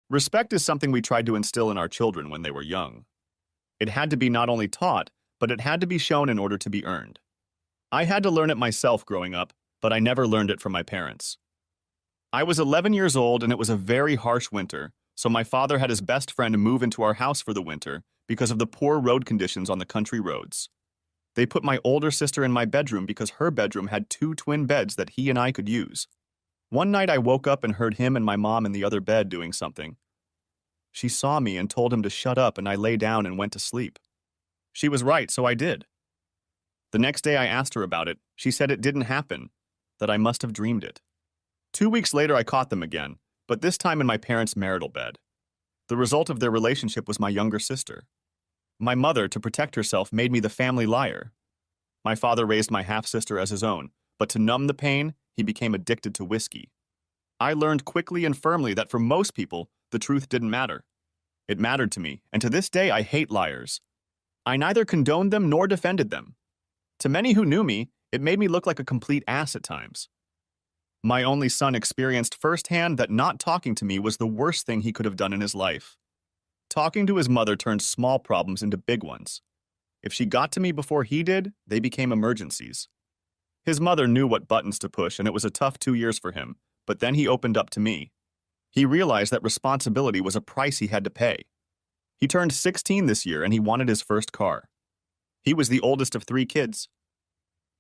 Respect is something we tried to instill in our children when they were young. It had to be not only taught, but it had to be shown in order to be earned. I had to learn it myself growing up, but I never learned it from my parents. I was 11 years old and it was a very harsh winter, so my father had his best friend move into our house for the winter because of the poor road conditions on the country roads. They put my older sister in my bedroom because her bedroom had two twin beds that he and I could use. One night I woke up and heard him and my mom in the other bed doing something. She saw me and told him to shut up, and I lay down and went to sleep. She was right, so I did. The next day I asked her about it. She said it didn't happen, that I must have dreamed it. 2 weeks later I caught them again, but this time in my parents' marital bed. The result of their relationship was my younger sister. My mother, to protect herself, made me the family liar. My father raised my half-sister as his own, but to numb the pain, he became addicted to whiskey. I learned quickly and firmly that for most people, the truth didn't matter. It mattered to me, and to this day I hate liars. I neither condoned them nor defended them. To many who knew me, it made me look like a complete ass at times. My only son experienced firsthand that not talking to me was the worst thing he could have done in his life. Talking to his mother turned small problems into big ones. If she got to me before he did, they became emergencies. His mother knew what buttons to push, and it was a tough 2 years for him, but then he opened up to me. He realized that responsibility was a price he had to pay. He turned 16 this year and he wanted his first car. He was the oldest of 3 kids.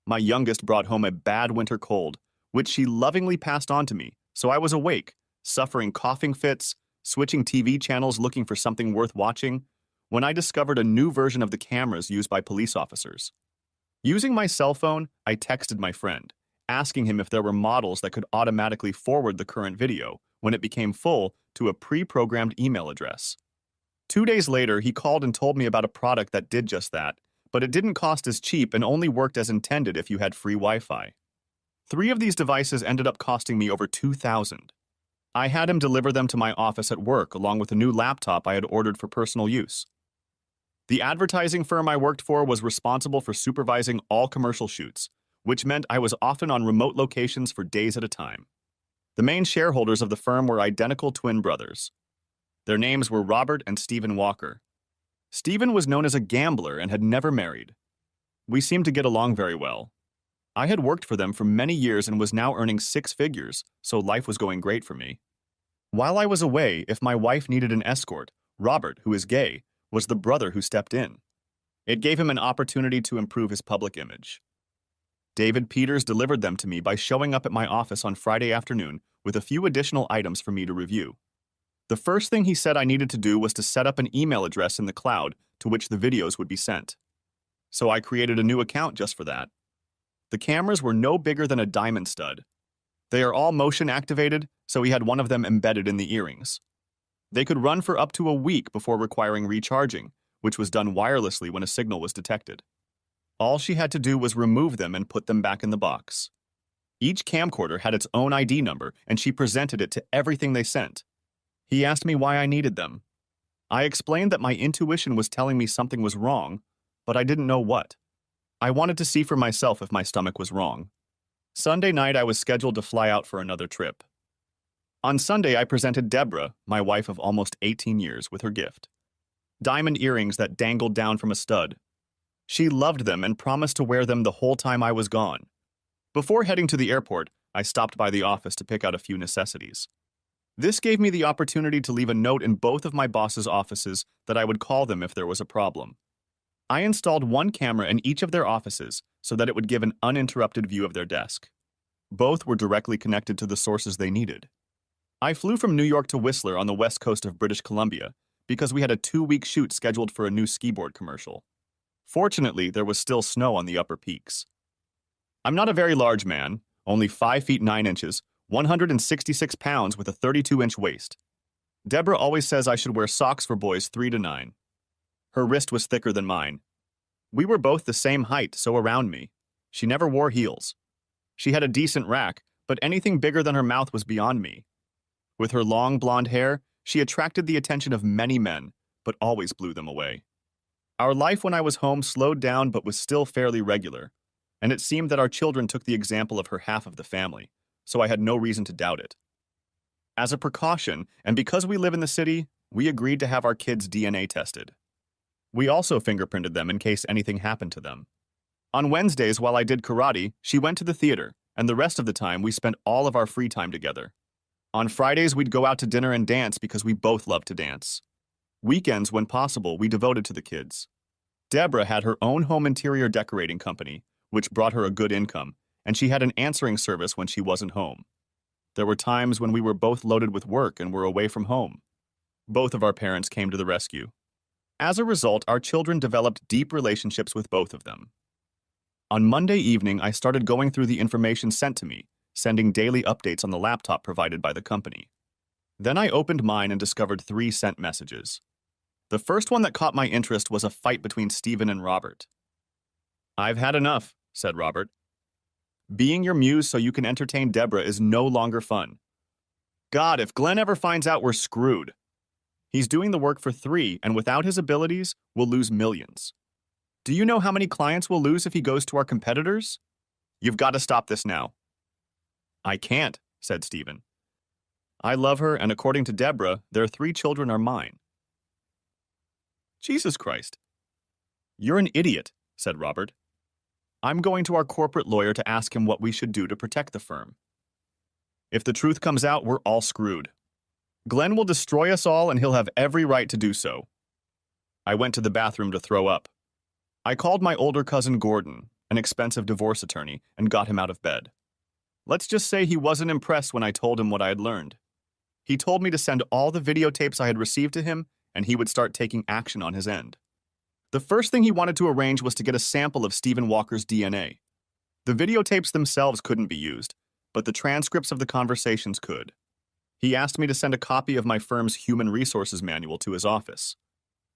My youngest brought home a bad winter cold, which she lovingly passed on to me, so I was awake, suffering coughing fits, switching TV channels looking for something worth watching, when I discovered a new version of the cameras used by police officers. Using my cell phone, I texted my friend, asking him if there were models that could automatically forward the current video, when it became full, to a pre-programmed email address. 2 days later, he called and told me about a product that did just that, but it didn't cost as cheap and only worked as intended if you had free Wi-Fi. 3 of these devices ended up costing me over $2,000. I had him deliver them to my office at work along with a new laptop I had ordered for personal use. The advertising firm I worked for was responsible for supervising all commercial shoots, which meant I was often on remote locations for days at a time. The main shareholders of the firm were identical twin brothers. Their names were Robert and Stephen Walker. Stephen was known as a gambler and had never married. We seemed to get along very well. I had worked for them for many years and was now earning 6 figures, so life was going great for me. While I was away, if my wife needed an escort, Robert, who is gay, was the brother who stepped in. It gave him an opportunity to improve his public image. David Peters delivered them to me by showing up at my office on Friday afternoon with a few additional items for me to review. The first thing he said I needed to do was to set up an email address in the cloud to which the videos would be sent. So I created a new account just for that. The cameras were no bigger than a diamond stud. They are all motion activated, so he had one of them embedded in the earrings. They could run for up to a week before requiring recharging, which was done wirelessly when a signal was detected. All she had to do was remove them and put them back in the box. Each camcorder had its own ID number, and she presented it to everything they sent. He asked me why I needed them. I explained that my intuition was telling me something was wrong, but I didn't know what. I wanted to see for myself if my stomach was wrong. Sunday night, I was scheduled to fly out for another trip. On Sunday, I presented Deborah, my wife of almost 18 years, with her gift. Diamond earrings that dangled down from a stud. She loved them and promised to wear them the whole time I was gone. Before heading to the airport, I stopped by the office to pick out a few necessities. This gave me the opportunity to leave a note in both of my boss's offices that I would call them if there was a problem. I installed one camera in each of their offices so that it would give an uninterrupted view of their desk. Both were directly connected to the sources they needed. I flew from New York to Whistler on the west coast of British Columbia because we had a 2-week shoot scheduled for a new ski-board commercial. Fortunately, there was still snow on the upper peaks. I'm not a very large man, only 5 feet 9 inches, 166 pounds with a 32-inch waist. Deborah always says I should wear socks for boys 3 to 9. Her wrist was thicker than mine. We were both the same height, so around me. She never wore heels. She had a decent rack, but anything bigger than her mouth was beyond me. With her long blonde hair, she attracted the attention of many men, but always blew them away. Our life when I was home slowed down but was still fairly regular, and it seemed that our children took the example of her half of the family, so I had no reason to doubt it. As a precaution, and because we live in the city, we agreed to have our kids' DNA tested. We also fingerprinted them in case anything happened to them. On Wednesdays, while I did karate, she went to the theater, and the rest of the time we spent all of our free time together. On Fridays, we'd go out to dinner and dance because we both love to dance. Weekends, when possible, we devoted to the kids. Deborah had her own home interior decorating company, which brought her a good income, and she had an answering service when she wasn't home. There were times when we were both loaded with work and were away from home. Both of our parents came to the rescue. As a result, our children developed deep relationships with both of them. On Monday evening, I started going through the information sent to me, sending daily updates on the laptop provided by the company. Then I opened mine and discovered 3 sent messages. The first one that caught my interest was a fight between Stephen and Robert. "I've had enough," said Robert. "Being your muse so you can entertain Deborah is no longer fun. God, if Glenn ever finds out, we're screwed. He's doing the work for 3, and without his abilities, we'll lose millions. Do you know how many clients we'll lose if he goes to our competitors? You've got to stop this now." "I can't," said Stephen. "I love her, and according to Deborah, their 3 children are mine." "Jesus Christ. You're an idiot," said Robert. "I'm going to our corporate lawyer to ask him what we should do to protect the firm. If the truth comes out, we're all screwed. Glenn will destroy us all, and he'll have every right to do so." I went to the bathroom to throw up. I called my older cousin Gordon, an expensive divorce attorney, and got him out of bed. Let's just say he wasn't impressed when I told him what I had learned. He told me to send all the videotapes I had received to him, and he would start taking action on his end. The first thing he wanted to arrange was to get a sample of Stephen Walker's DNA. The videotapes themselves couldn't be used, but the transcripts of the conversations could. He asked me to send a copy of my firm's human resources manual to his office.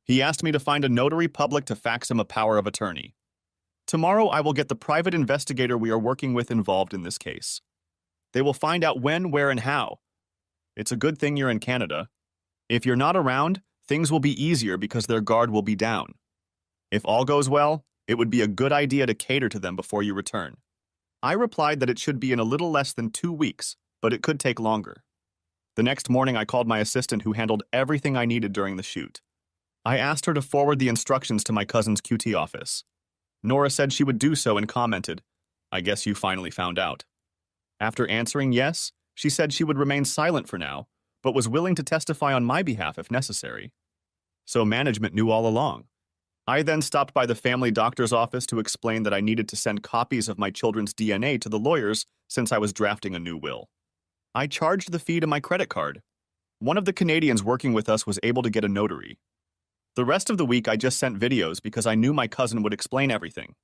He asked me to find a notary public to fax him a power of attorney. Tomorrow I will get the private investigator we are working with involved in this case. They will find out when, where, and how. It's a good thing you're in Canada. If you're not around, things will be easier because their guard will be down. If all goes well, it would be a good idea to cater to them before you return. I replied that it should be in a little less than 2 weeks, but it could take longer. The next morning I called my assistant who handled everything I needed during the shoot. I asked her to forward the instructions to my cousin's QT office. Nora said she would do so and commented, "I guess you finally found out." After answering yes, she said she would remain silent for now, but was willing to testify on my behalf if necessary. So management knew all along. I then stopped by the family doctor's office to explain that I needed to send copies of my children's DNA to the lawyers since I was drafting a new will. I charged the fee to my credit card. One of the Canadians working with us was able to get a notary. The rest of the week I just sent videos because I knew my cousin would explain everything.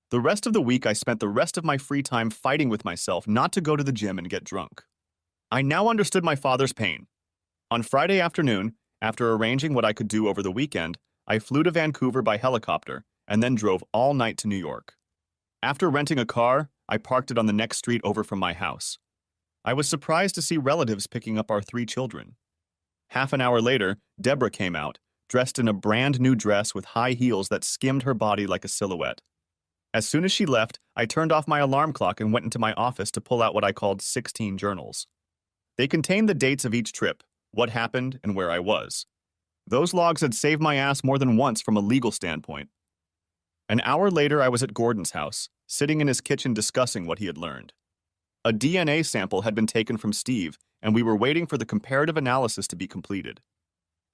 The rest of the week I spent the rest of my free time fighting with myself not to go to the gym and get drunk. I now understood my father's pain. On Friday afternoon, after arranging what I could do over the weekend, I flew to Vancouver by helicopter and then drove all night to New York. After renting a car, I parked it on the next street over from my house. I was surprised to see relatives picking up our 3 children. Half an hour later, Deborah came out, dressed in a brand new dress with high heels that skimmed her body like a silhouette. As soon as she left, I turned off my alarm clock and went into my office to pull out what I called 16 journals. They contained the dates of each trip, what happened, and where I was. Those logs had saved my ass more than once from a legal standpoint. An hour later, I was at Gordon's house, sitting in his kitchen discussing what he had learned. A DNA sample had been taken from Steve, and we were waiting for the comparative analysis to be completed.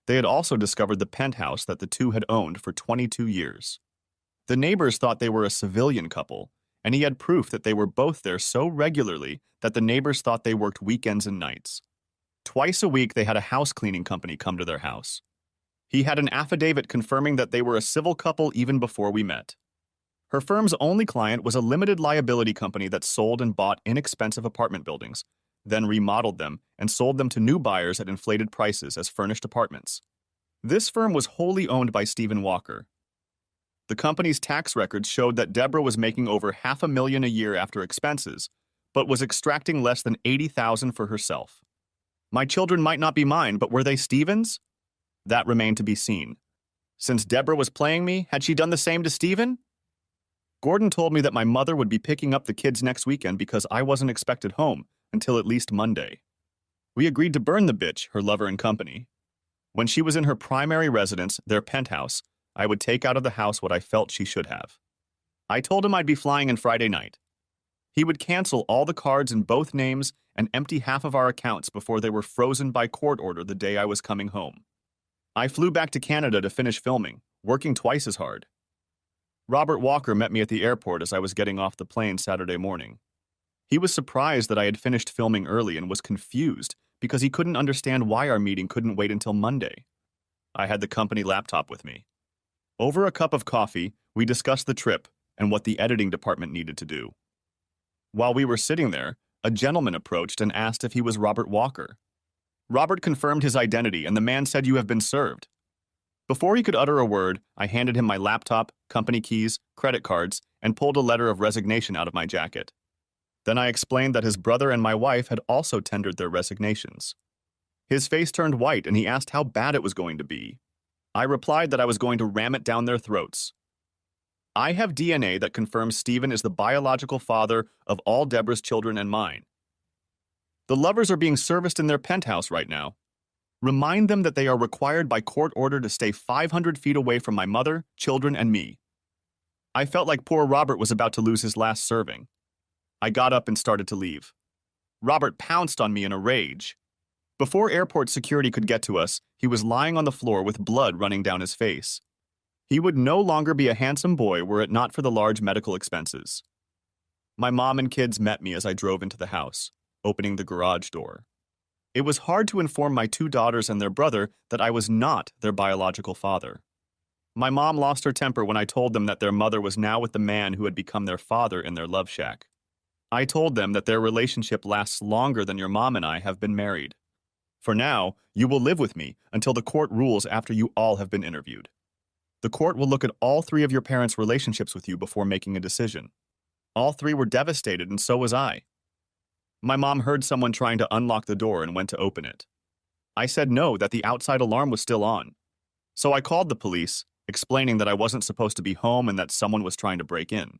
They had also discovered the penthouse that the two had owned for 22 years. The neighbors thought they were a civilian couple, and he had proof that they were both there so regularly that the neighbors thought they worked weekends and nights. Twice a week, they had a house cleaning company come to their house. He had an affidavit confirming that they were a civil couple even before we met. Her firm's only client was a limited liability company that sold and bought inexpensive apartment buildings, then remodeled them and sold them to new buyers at inflated prices as furnished apartments. This firm was wholly owned by Stephen Walker. The company's tax records showed that Deborah was making over $500,000 a year after expenses, but was extracting less than $80,000 for herself. My children might not be mine, but were they Stephen's? That remained to be seen. Since Deborah was playing me, had she done the same to Stephen? Gordon told me that my mother would be picking up the kids next weekend because I wasn't expected home until at least Monday. We agreed to burn the bitch, her lover and company. When she was in her primary residence, their penthouse, I would take out of the house what I felt she should have. I told him I'd be flying in Friday night. He would cancel all the cards in both names and empty half of our accounts before they were frozen by court order the day I was coming home. I flew back to Canada to finish filming, working twice as hard. Robert Walker met me at the airport as I was getting off the plane Saturday morning. He was surprised that I had finished filming early and was confused because he couldn't understand why our meeting couldn't wait until Monday. I had the company laptop with me. Over a cup of coffee, we discussed the trip and what the editing department needed to do. While we were sitting there, a gentleman approached and asked if he was Robert Walker. Robert confirmed his identity, and the man said, "You have been served." Before he could utter a word, I handed him my laptop, company keys, credit cards, and pulled a letter of resignation out of my jacket. Then I explained that his brother and my wife had also tendered their resignations. His face turned white, and he asked how bad it was going to be. I replied that I was going to ram it down their throats. I have DNA that confirms Stephen is the biological father of all Deborah's children and mine. The lovers are being serviced in their penthouse right now. Remind them that they are required by court order to stay 500 feet away from my mother, children, and me. I felt like poor Robert was about to lose his last serving. I got up and started to leave. Robert pounced on me in a rage. Before airport security could get to us, he was lying on the floor with blood running down his face. He would no longer be a handsome boy were it not for the large medical expenses. My mom and kids met me as I drove into the house, opening the garage door. It was hard to inform my two daughters and their brother that I was not their biological father. My mom lost her temper when I told them that their mother was now with the man who had become their father in their love shack. I told them that their relationship lasts longer than your mom and I have been married. For now, you will live with me until the court rules after you all have been interviewed. The court will look at all three of your parents' relationships with you before making a decision. All three were devastated, and so was I. My mom heard someone trying to unlock the door and went to open it. I said no, that the outside alarm was still on. So I called the police, explaining that I wasn't supposed to be home and that someone was trying to break in.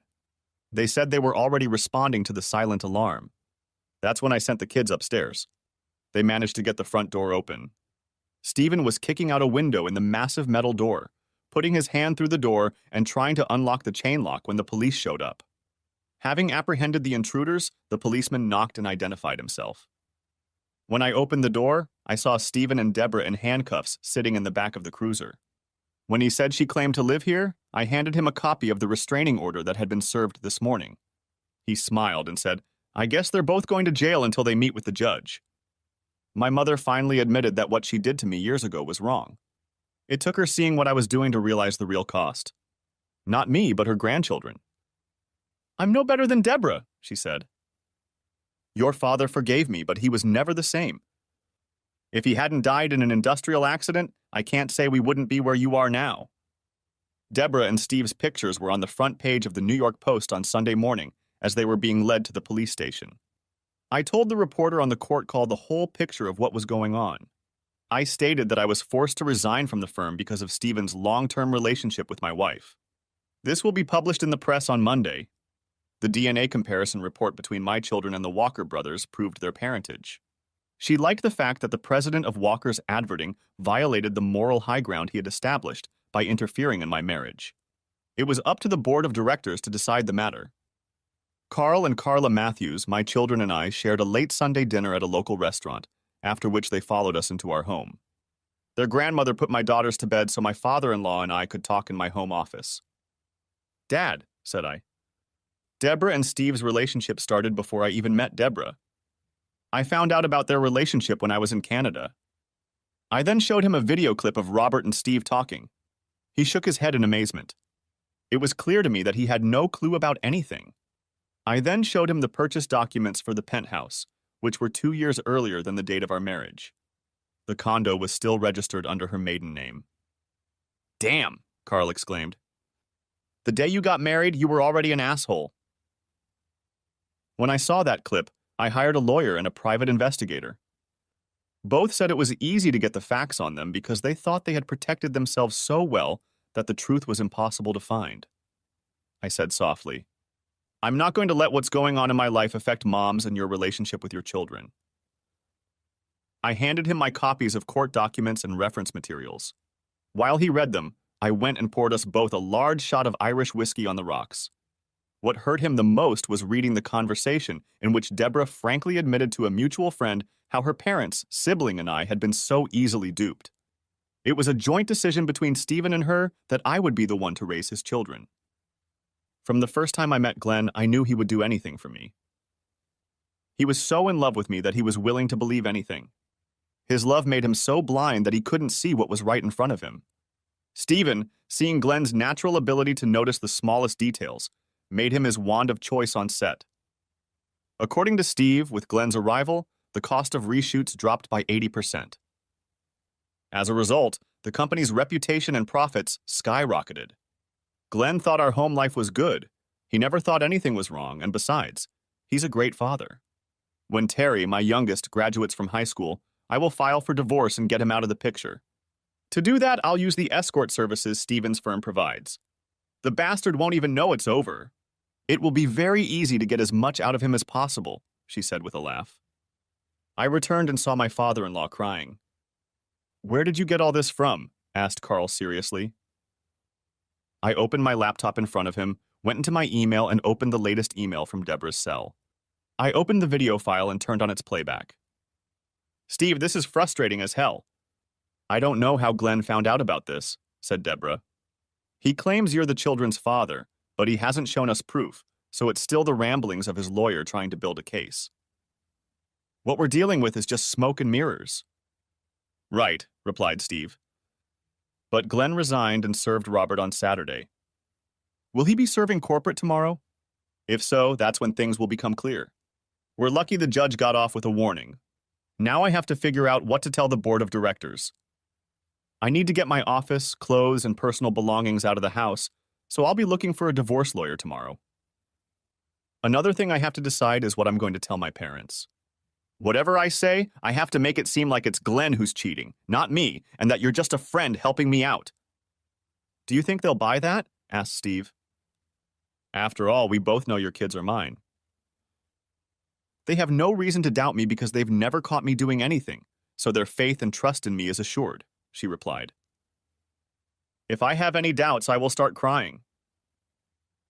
They said they were already responding to the silent alarm. That's when I sent the kids upstairs. They managed to get the front door open. Stephen was kicking out a window in the massive metal door, putting his hand through the door and trying to unlock the chain lock when the police showed up. Having apprehended the intruders, the policeman knocked and identified himself. When I opened the door, I saw Stephen and Deborah in handcuffs sitting in the back of the cruiser. When he said she claimed to live here, I handed him a copy of the restraining order that had been served this morning. He smiled and said, "I guess they're both going to jail until they meet with the judge." My mother finally admitted that what she did to me years ago was wrong. It took her seeing what I was doing to realize the real cost. Not me, but her grandchildren. "I'm no better than Deborah," she said. "Your father forgave me, but he was never the same. If he hadn't died in an industrial accident, I can't say we wouldn't be where you are now." Deborah and Steve's pictures were on the front page of the New York Post on Sunday morning as they were being led to the police station. I told the reporter on the court call the whole picture of what was going on. I stated that I was forced to resign from the firm because of Stephen's long-term relationship with my wife. This will be published in the press on Monday. The DNA comparison report between my children and the Walker brothers proved their parentage. She liked the fact that the president of Walker's adverting violated the moral high ground he had established by interfering in my marriage. It was up to the board of directors to decide the matter. Carl and Carla Matthews, my children and I, shared a late Sunday dinner at a local restaurant, after which they followed us into our home. Their grandmother put my daughters to bed so my father-in-law and I could talk in my home office. "Dad," said I. "Deborah and Steve's relationship started before I even met Deborah. I found out about their relationship when I was in Canada." I then showed him a video clip of Robert and Steve talking. He shook his head in amazement. It was clear to me that he had no clue about anything. I then showed him the purchase documents for the penthouse, which were 2 years earlier than the date of our marriage. The condo was still registered under her maiden name. "Damn," Carl exclaimed. "The day you got married, you were already an asshole." When I saw that clip, I hired a lawyer and a private investigator. Both said it was easy to get the facts on them because they thought they had protected themselves so well that the truth was impossible to find. I said softly, "I'm not going to let what's going on in my life affect Mom's and your relationship with your children." I handed him my copies of court documents and reference materials. While he read them, I went and poured us both a large shot of Irish whiskey on the rocks. What hurt him the most was reading the conversation in which Deborah frankly admitted to a mutual friend how her parents, sibling, and I had been so easily duped. It was a joint decision between Stephen and her that I would be the one to raise his children. From the first time I met Glenn, I knew he would do anything for me. He was so in love with me that he was willing to believe anything. His love made him so blind that he couldn't see what was right in front of him. Stephen, seeing Glenn's natural ability to notice the smallest details, made him his wand of choice on set. According to Steve, with Glenn's arrival, the cost of reshoots dropped by 80%. As a result, the company's reputation and profits skyrocketed. Glenn thought our home life was good. He never thought anything was wrong, and besides, he's a great father. When Terry, my youngest, graduates from high school, I will file for divorce and get him out of the picture. To do that, I'll use the escort services Stephen's firm provides. The bastard won't even know it's over. It will be very easy to get as much out of him as possible, she said with a laugh. I returned and saw my father-in-law crying. Where did you get all this from? Asked Carl seriously. I opened my laptop in front of him, went into my email, and opened the latest email from Deborah's cell. I opened the video file and turned on its playback. Steve, this is frustrating as hell. I don't know how Glenn found out about this, said Deborah. He claims you're the children's father, but he hasn't shown us proof, so it's still the ramblings of his lawyer trying to build a case. What we're dealing with is just smoke and mirrors. Right, replied Steve. But Glenn resigned and served Robert on Saturday. Will he be serving corporate tomorrow? If so, that's when things will become clear. We're lucky the judge got off with a warning. Now I have to figure out what to tell the board of directors. I need to get my office, clothes, and personal belongings out of the house, so I'll be looking for a divorce lawyer tomorrow. Another thing I have to decide is what I'm going to tell my parents. Whatever I say, I have to make it seem like it's Glenn who's cheating, not me, and that you're just a friend helping me out. Do you think they'll buy that? Asked Steve. After all, we both know your kids are mine. They have no reason to doubt me because they've never caught me doing anything, so their faith and trust in me is assured, she replied. If I have any doubts, I will start crying.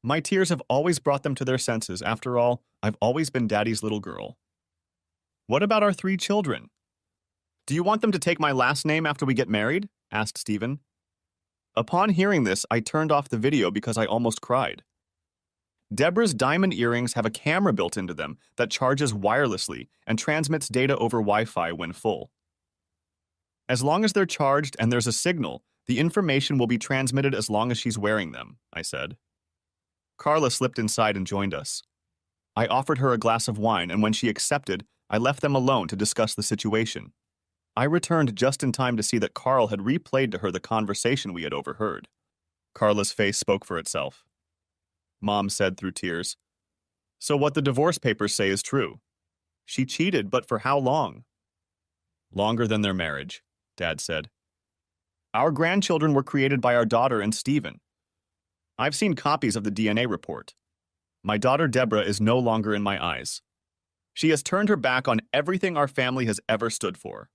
My tears have always brought them to their senses. After all, I've always been Daddy's little girl. What about our 3 children? Do you want them to take my last name after we get married? Asked Stephen. Upon hearing this, I turned off the video because I almost cried. Deborah's diamond earrings have a camera built into them that charges wirelessly and transmits data over Wi-Fi when full. As long as they're charged and there's a signal, the information will be transmitted as long as she's wearing them, I said. Carla slipped inside and joined us. I offered her a glass of wine, and when she accepted, I left them alone to discuss the situation. I returned just in time to see that Carl had replayed to her the conversation we had overheard. Carla's face spoke for itself. Mom said through tears, "So what the divorce papers say is true. She cheated, but for how long?" "Longer than their marriage," Dad said. "Our grandchildren were created by our daughter and Stephen. I've seen copies of the DNA report. My daughter Deborah is no longer in my eyes. She has turned her back on everything our family has ever stood for.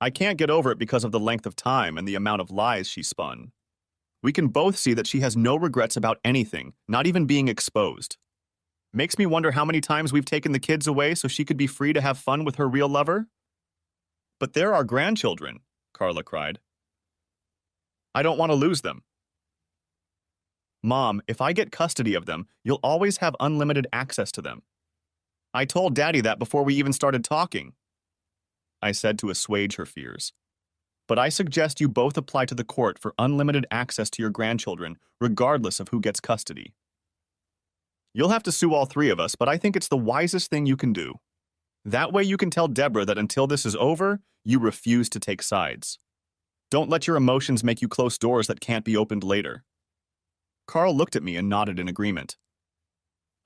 I can't get over it because of the length of time and the amount of lies she spun. We can both see that she has no regrets about anything, not even being exposed. Makes me wonder how many times we've taken the kids away so she could be free to have fun with her real lover." "But they're our grandchildren," Carla cried. "I don't want to lose them." "Mom, if I get custody of them, you'll always have unlimited access to them. I told Daddy that before we even started talking," I said to assuage her fears. "But I suggest you both apply to the court for unlimited access to your grandchildren, regardless of who gets custody. You'll have to sue all 3 of us, but I think it's the wisest thing you can do. That way you can tell Deborah that until this is over, you refuse to take sides. Don't let your emotions make you close doors that can't be opened later." Carl looked at me and nodded in agreement.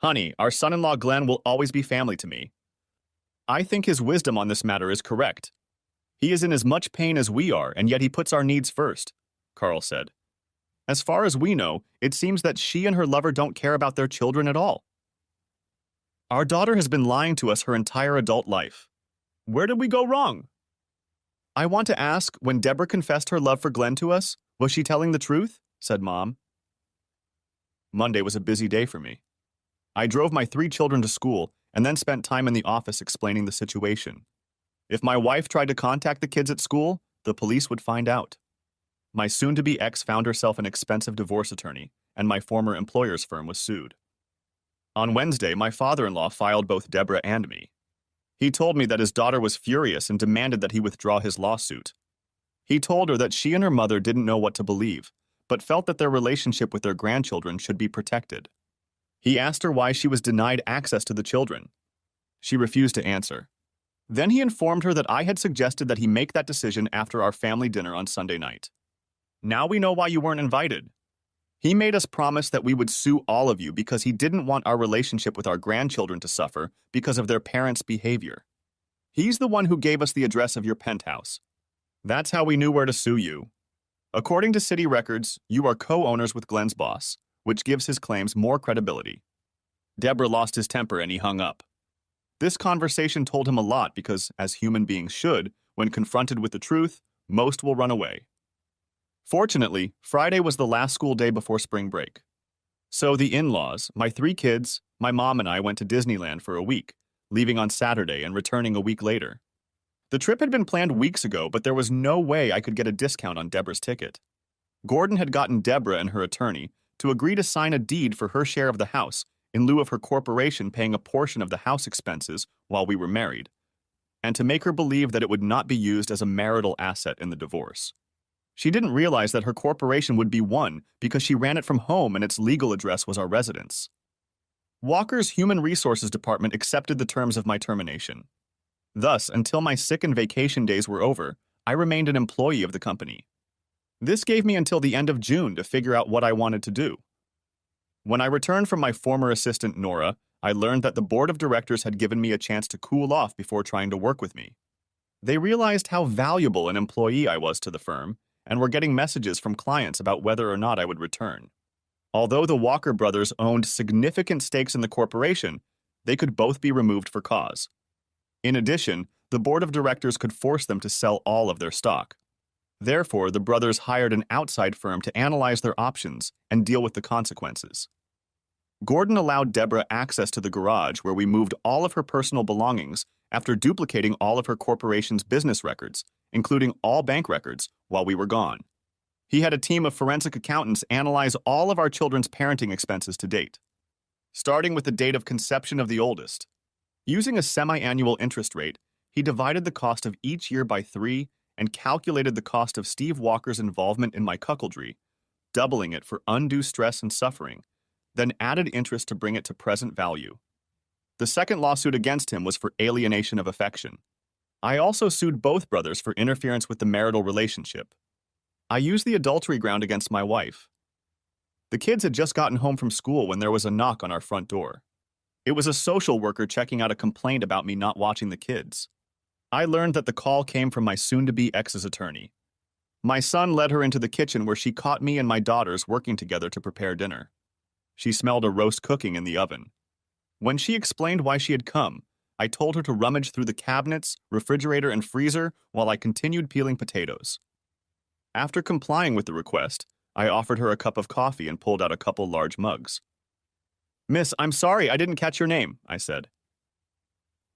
"Honey, our son-in-law Glenn will always be family to me. I think his wisdom on this matter is correct. He is in as much pain as we are, and yet he puts our needs first," Carl said. "As far as we know, it seems that she and her lover don't care about their children at all. Our daughter has been lying to us her entire adult life. Where did we go wrong?" I want to ask, when Deborah confessed her love for Glenn to us, was she telling the truth? Said Mom. Monday was a busy day for me. I drove my 3 children to school and then spent time in the office explaining the situation. If my wife tried to contact the kids at school, the police would find out. My soon-to-be ex found herself an expensive divorce attorney, and my former employer's firm was sued. On Wednesday, my father-in-law filed both Deborah and me. He told me that his daughter was furious and demanded that he withdraw his lawsuit. He told her that she and her mother didn't know what to believe, but felt that their relationship with their grandchildren should be protected. He asked her why she was denied access to the children. She refused to answer. Then he informed her that I had suggested that he make that decision after our family dinner on Sunday night. Now we know why you weren't invited. He made us promise that we would sue all of you because he didn't want our relationship with our grandchildren to suffer because of their parents' behavior. He's the one who gave us the address of your penthouse. That's how we knew where to sue you. According to city records, you are co-owners with Glenn's boss, which gives his claims more credibility. Deborah lost his temper and he hung up. This conversation told him a lot because, as human beings should, when confronted with the truth, most will run away. Fortunately, Friday was the last school day before spring break. So the in-laws, my 3 kids, my mom and I went to Disneyland for a week, leaving on Saturday and returning a week later. The trip had been planned weeks ago, but there was no way I could get a discount on Deborah's ticket. Gordon had gotten Deborah and her attorney to agree to sign a deed for her share of the house in lieu of her corporation paying a portion of the house expenses while we were married, and to make her believe that it would not be used as a marital asset in the divorce. She didn't realize that her corporation would be won because she ran it from home and its legal address was our residence. Walker's Human Resources Department accepted the terms of my termination. Thus, until my sick and vacation days were over, I remained an employee of the company. This gave me until the end of June to figure out what I wanted to do. When I returned from my former assistant, Nora, I learned that the board of directors had given me a chance to cool off before trying to work with me. They realized how valuable an employee I was to the firm and were getting messages from clients about whether or not I would return. Although the Walker brothers owned significant stakes in the corporation, they could both be removed for cause. In addition, the board of directors could force them to sell all of their stock. Therefore, the brothers hired an outside firm to analyze their options and deal with the consequences. Gordon allowed Deborah access to the garage where we moved all of her personal belongings after duplicating all of her corporation's business records, including all bank records, while we were gone. He had a team of forensic accountants analyze all of our children's parenting expenses to date, starting with the date of conception of the oldest. Using a semi-annual interest rate, he divided the cost of each year by 3 and calculated the cost of Steve Walker's involvement in my cuckoldry, doubling it for undue stress and suffering, then added interest to bring it to present value. The second lawsuit against him was for alienation of affection. I also sued both brothers for interference with the marital relationship. I used the adultery ground against my wife. The kids had just gotten home from school when there was a knock on our front door. It was a social worker checking out a complaint about me not watching the kids. I learned that the call came from my soon-to-be ex's attorney. My son led her into the kitchen where she caught me and my daughters working together to prepare dinner. She smelled a roast cooking in the oven. When she explained why she had come, I told her to rummage through the cabinets, refrigerator, and freezer while I continued peeling potatoes. After complying with the request, I offered her a cup of coffee and pulled out a couple large mugs. "Miss, I'm sorry, I didn't catch your name," I said.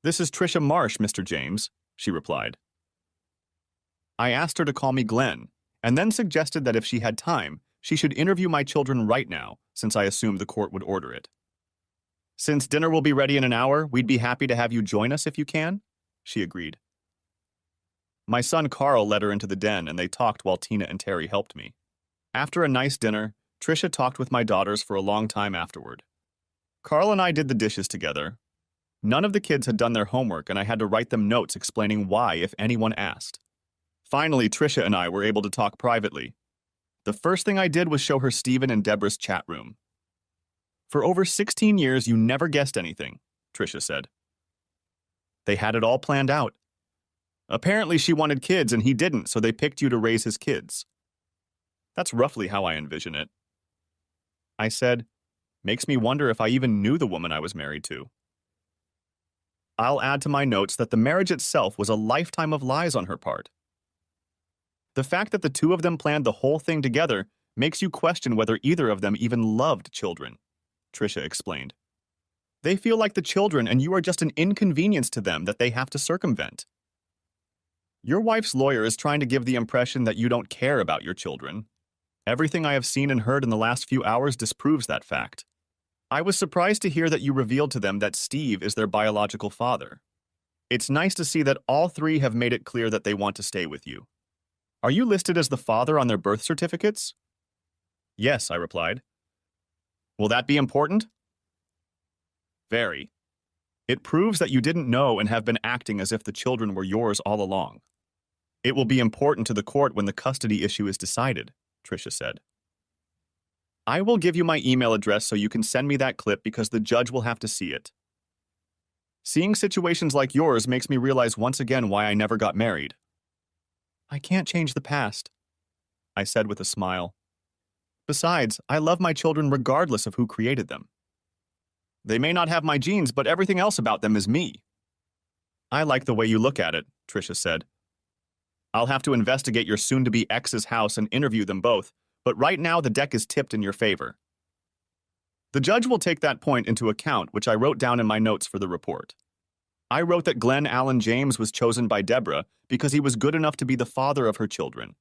"This is Tricia Marsh, Mr. James," she replied. I asked her to call me Glenn, and then suggested that if she had time, she should interview my children right now, since I assumed the court would order it. "Since dinner will be ready in an hour, we'd be happy to have you join us if you can," she agreed. My son Carl led her into the den and they talked while Tina and Terry helped me. After a nice dinner, Tricia talked with my daughters for a long time afterward. Carl and I did the dishes together. None of the kids had done their homework and I had to write them notes explaining why if anyone asked. Finally, Tricia and I were able to talk privately. The first thing I did was show her Stephen and Deborah's chat room. "For over 16 years, you never guessed anything," Tricia said. "They had it all planned out. Apparently she wanted kids and he didn't, so they picked you to raise his kids." That's roughly how I envision it. I said, "Makes me wonder if I even knew the woman I was married to." I'll add to my notes that the marriage itself was a lifetime of lies on her part. The fact that the two of them planned the whole thing together makes you question whether either of them even loved children, Trisha explained. They feel like the children and you are just an inconvenience to them that they have to circumvent. Your wife's lawyer is trying to give the impression that you don't care about your children. Everything I have seen and heard in the last few hours disproves that fact. I was surprised to hear that you revealed to them that Steve is their biological father. It's nice to see that all three have made it clear that they want to stay with you. Are you listed as the father on their birth certificates? Yes, I replied. Will that be important? Very. It proves that you didn't know and have been acting as if the children were yours all along. It will be important to the court when the custody issue is decided, Trisha said. I will give you my email address so you can send me that clip because the judge will have to see it. Seeing situations like yours makes me realize once again why I never got married. I can't change the past, I said with a smile. Besides, I love my children regardless of who created them. They may not have my genes, but everything else about them is me. I like the way you look at it, Trisha said. I'll have to investigate your soon-to-be ex's house and interview them both, but right now the deck is tipped in your favor. The judge will take that point into account, which I wrote down in my notes for the report. I wrote that Glenn Allen James was chosen by Deborah because he was good enough to be the father of her children,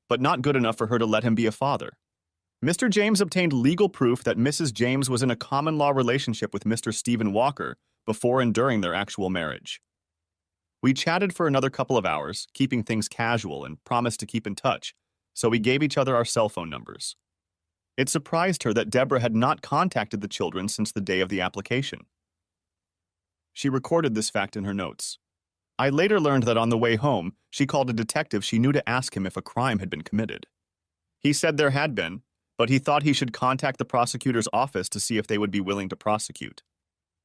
but not good enough for her to let him be a father. Mr. James obtained legal proof that Mrs. James was in a common-law relationship with Mr. Stephen Walker before and during their actual marriage. We chatted for another couple of hours, keeping things casual, and promised to keep in touch, so we gave each other our cell phone numbers. It surprised her that Deborah had not contacted the children since the day of the application. She recorded this fact in her notes. I later learned that on the way home, she called a detective she knew to ask him if a crime had been committed. He said there had been, but he thought he should contact the prosecutor's office to see if they would be willing to prosecute.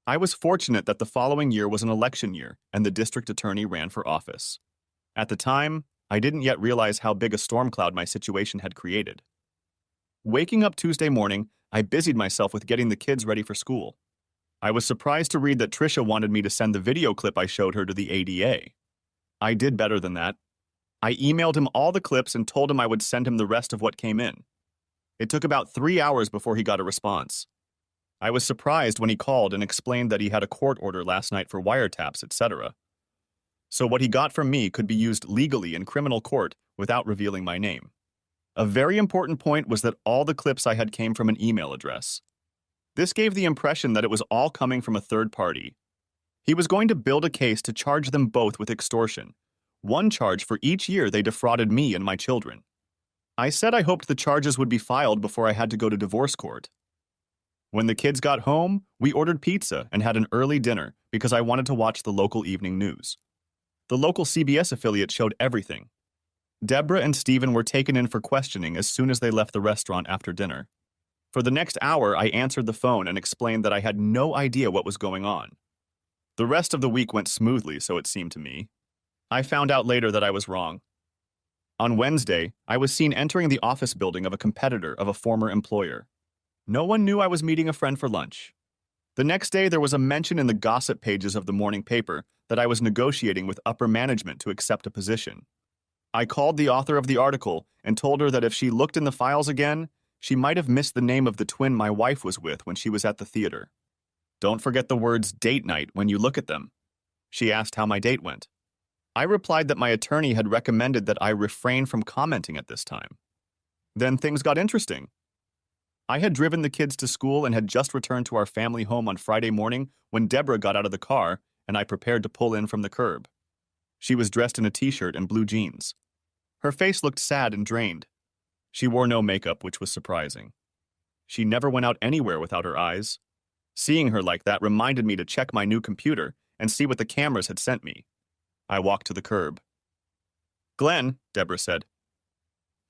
I was fortunate that the following year was an election year and the district attorney ran for office. At the time, I didn't yet realize how big a storm cloud my situation had created. Waking up Tuesday morning, I busied myself with getting the kids ready for school. I was surprised to read that Trisha wanted me to send the video clip I showed her to the ADA. I did better than that. I emailed him all the clips and told him I would send him the rest of what came in. It took about 3 hours before he got a response. I was surprised when he called and explained that he had a court order last night for wiretaps, etc. So what he got from me could be used legally in criminal court without revealing my name. A very important point was that all the clips I had came from an email address. This gave the impression that it was all coming from a third party. He was going to build a case to charge them both with extortion, one charge for each year they defrauded me and my children. I said I hoped the charges would be filed before I had to go to divorce court. When the kids got home, we ordered pizza and had an early dinner because I wanted to watch the local evening news. The local CBS affiliate showed everything. Deborah and Stephen were taken in for questioning as soon as they left the restaurant after dinner. For the next hour, I answered the phone and explained that I had no idea what was going on. The rest of the week went smoothly, so it seemed to me. I found out later that I was wrong. On Wednesday, I was seen entering the office building of a competitor of a former employer. No one knew I was meeting a friend for lunch. The next day, there was a mention in the gossip pages of the morning paper that I was negotiating with upper management to accept a position. I called the author of the article and told her that if she looked in the files again, she might have missed the name of the twin my wife was with when she was at the theater. Don't forget the words date night when you look at them. She asked how my date went. I replied that my attorney had recommended that I refrain from commenting at this time. Then things got interesting. I had driven the kids to school and had just returned to our family home on Friday morning when Deborah got out of the car and I prepared to pull in from the curb. She was dressed in a t-shirt and blue jeans. Her face looked sad and drained. She wore no makeup, which was surprising. She never went out anywhere without her eyes. Seeing her like that reminded me to check my new computer and see what the cameras had sent me. I walked to the curb. Glenn, Deborah said,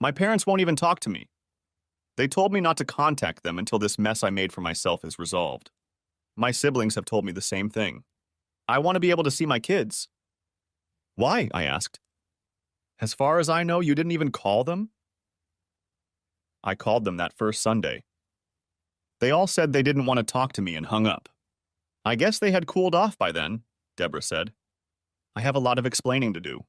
my parents won't even talk to me. They told me not to contact them until this mess I made for myself is resolved. My siblings have told me the same thing. I want to be able to see my kids. Why? I asked. As far as I know, you didn't even call them? I called them that first Sunday. They all said they didn't want to talk to me and hung up. I guess they had cooled off by then, Deborah said. I have a lot of explaining to do.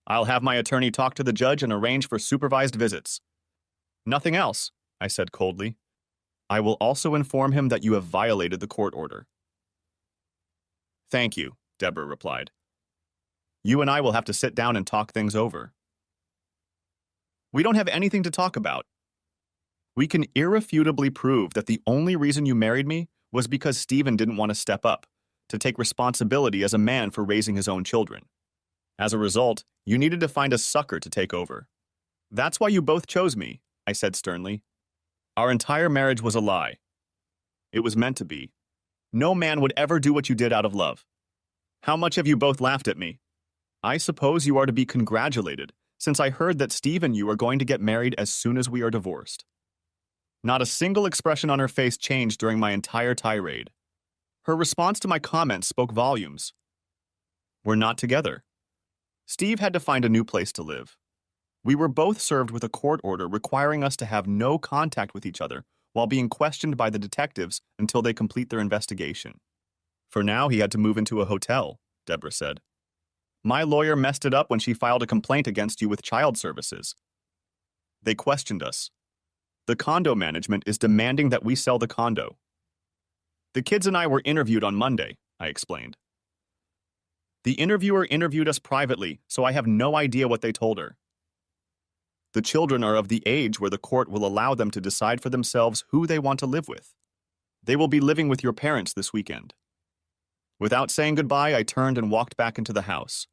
I'll have my attorney talk to the judge and arrange for supervised visits. Nothing else, I said coldly. I will also inform him that you have violated the court order. Thank you, Deborah replied. You and I will have to sit down and talk things over. We don't have anything to talk about. We can irrefutably prove that the only reason you married me was because Stephen didn't want to step up, to take responsibility as a man for raising his own children. As a result, you needed to find a sucker to take over. That's why you both chose me, I said sternly. Our entire marriage was a lie. It was meant to be. No man would ever do what you did out of love. How much have you both laughed at me? I suppose you are to be congratulated, since I heard that Steve and you are going to get married as soon as we are divorced. Not a single expression on her face changed during my entire tirade. Her response to my comments spoke volumes. We're not together. Steve had to find a new place to live. We were both served with a court order requiring us to have no contact with each other while being questioned by the detectives until they complete their investigation. For now, he had to move into a hotel, Deborah said. My lawyer messed it up when she filed a complaint against you with child services. They questioned us. The condo management is demanding that we sell the condo. The kids and I were interviewed on Monday, I explained. The interviewer interviewed us privately, so I have no idea what they told her. The children are of the age where the court will allow them to decide for themselves who they want to live with. They will be living with your parents this weekend. Without saying goodbye, I turned and walked back into the house.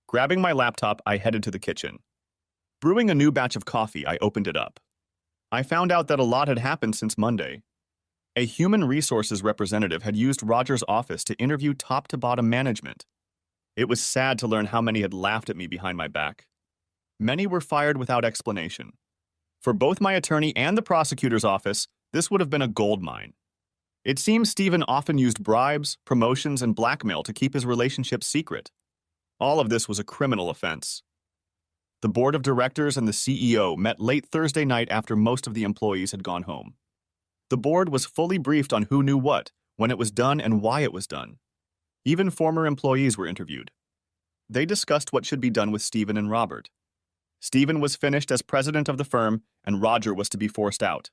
Grabbing my laptop, I headed to the kitchen. Brewing a new batch of coffee, I opened it up. I found out that a lot had happened since Monday. A human resources representative had used Roger's office to interview top-to-bottom management. It was sad to learn how many had laughed at me behind my back. Many were fired without explanation. For both my attorney and the prosecutor's office, this would have been a gold mine. It seems Stephen often used bribes, promotions, and blackmail to keep his relationship secret. All of this was a criminal offense. The board of directors and the CEO met late Thursday night after most of the employees had gone home. The board was fully briefed on who knew what, when it was done, and why it was done. Even former employees were interviewed. They discussed what should be done with Stephen and Robert. Stephen was finished as president of the firm, and Roger was to be forced out.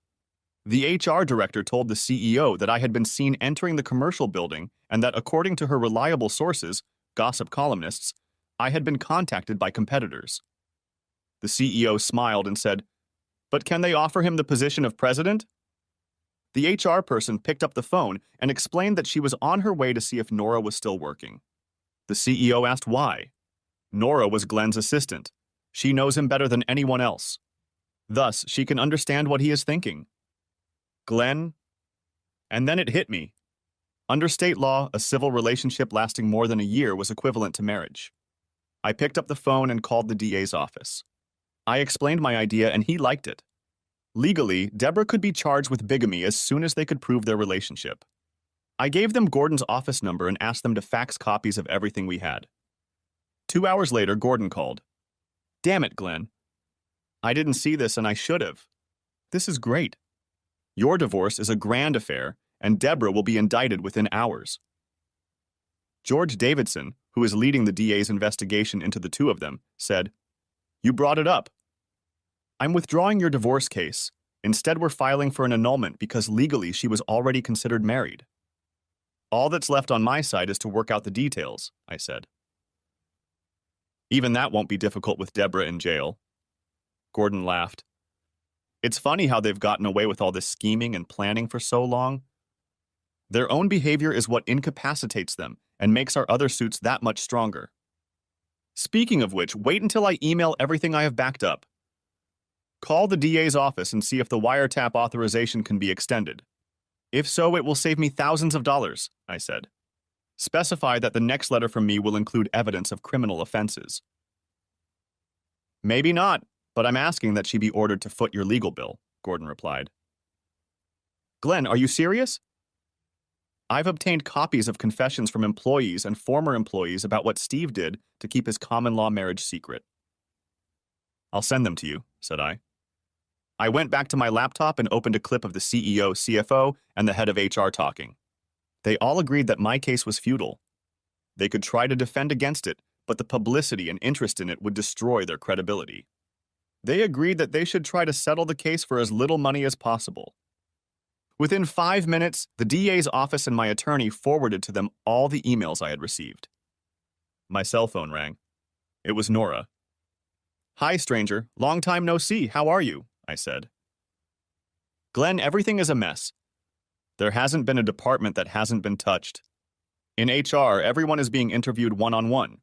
The HR director told the CEO that I had been seen entering the commercial building and that, according to her reliable sources, gossip columnists, I had been contacted by competitors. The CEO smiled and said, "But can they offer him the position of president?" The HR person picked up the phone and explained that she was on her way to see if Nora was still working. The CEO asked why. Nora was Glenn's assistant. She knows him better than anyone else. Thus, she can understand what he is thinking. Glenn? And then it hit me. Under state law, a civil relationship lasting more than a year was equivalent to marriage. I picked up the phone and called the DA's office. I explained my idea and he liked it. Legally, Deborah could be charged with bigamy as soon as they could prove their relationship. I gave them Gordon's office number and asked them to fax copies of everything we had. 2 hours later, Gordon called. "Damn it, Glenn. I didn't see this and I should have. This is great. Your divorce is a grand affair, and Deborah will be indicted within hours." George Davidson, who is leading the DA's investigation into the two of them, said, "You brought it up. I'm withdrawing your divorce case. Instead, we're filing for an annulment because legally she was already considered married." "All that's left on my side is to work out the details," I said. "Even that won't be difficult with Deborah in jail." Gordon laughed. "It's funny how they've gotten away with all this scheming and planning for so long. Their own behavior is what incapacitates them and makes our other suits that much stronger. Speaking of which, wait until I email everything I have backed up. Call the DA's office and see if the wiretap authorization can be extended. If so, it will save me thousands of dollars," I said. "Specify that the next letter from me will include evidence of criminal offenses." "Maybe not, but I'm asking that she be ordered to foot your legal bill," Gordon replied. "Glenn, are you serious? I've obtained copies of confessions from employees and former employees about what Steve did to keep his common-law marriage secret." "I'll send them to you," said I. I went back to my laptop and opened a clip of the CEO, CFO, and the head of HR talking. They all agreed that my case was futile. They could try to defend against it, but the publicity and interest in it would destroy their credibility. They agreed that they should try to settle the case for as little money as possible. Within 5 minutes, the DA's office and my attorney forwarded to them all the emails I had received. My cell phone rang. It was Nora. "Hi, stranger. Long time no see. How are you?" I said. "Glenn, everything is a mess. There hasn't been a department that hasn't been touched. In HR, everyone is being interviewed one-on-one.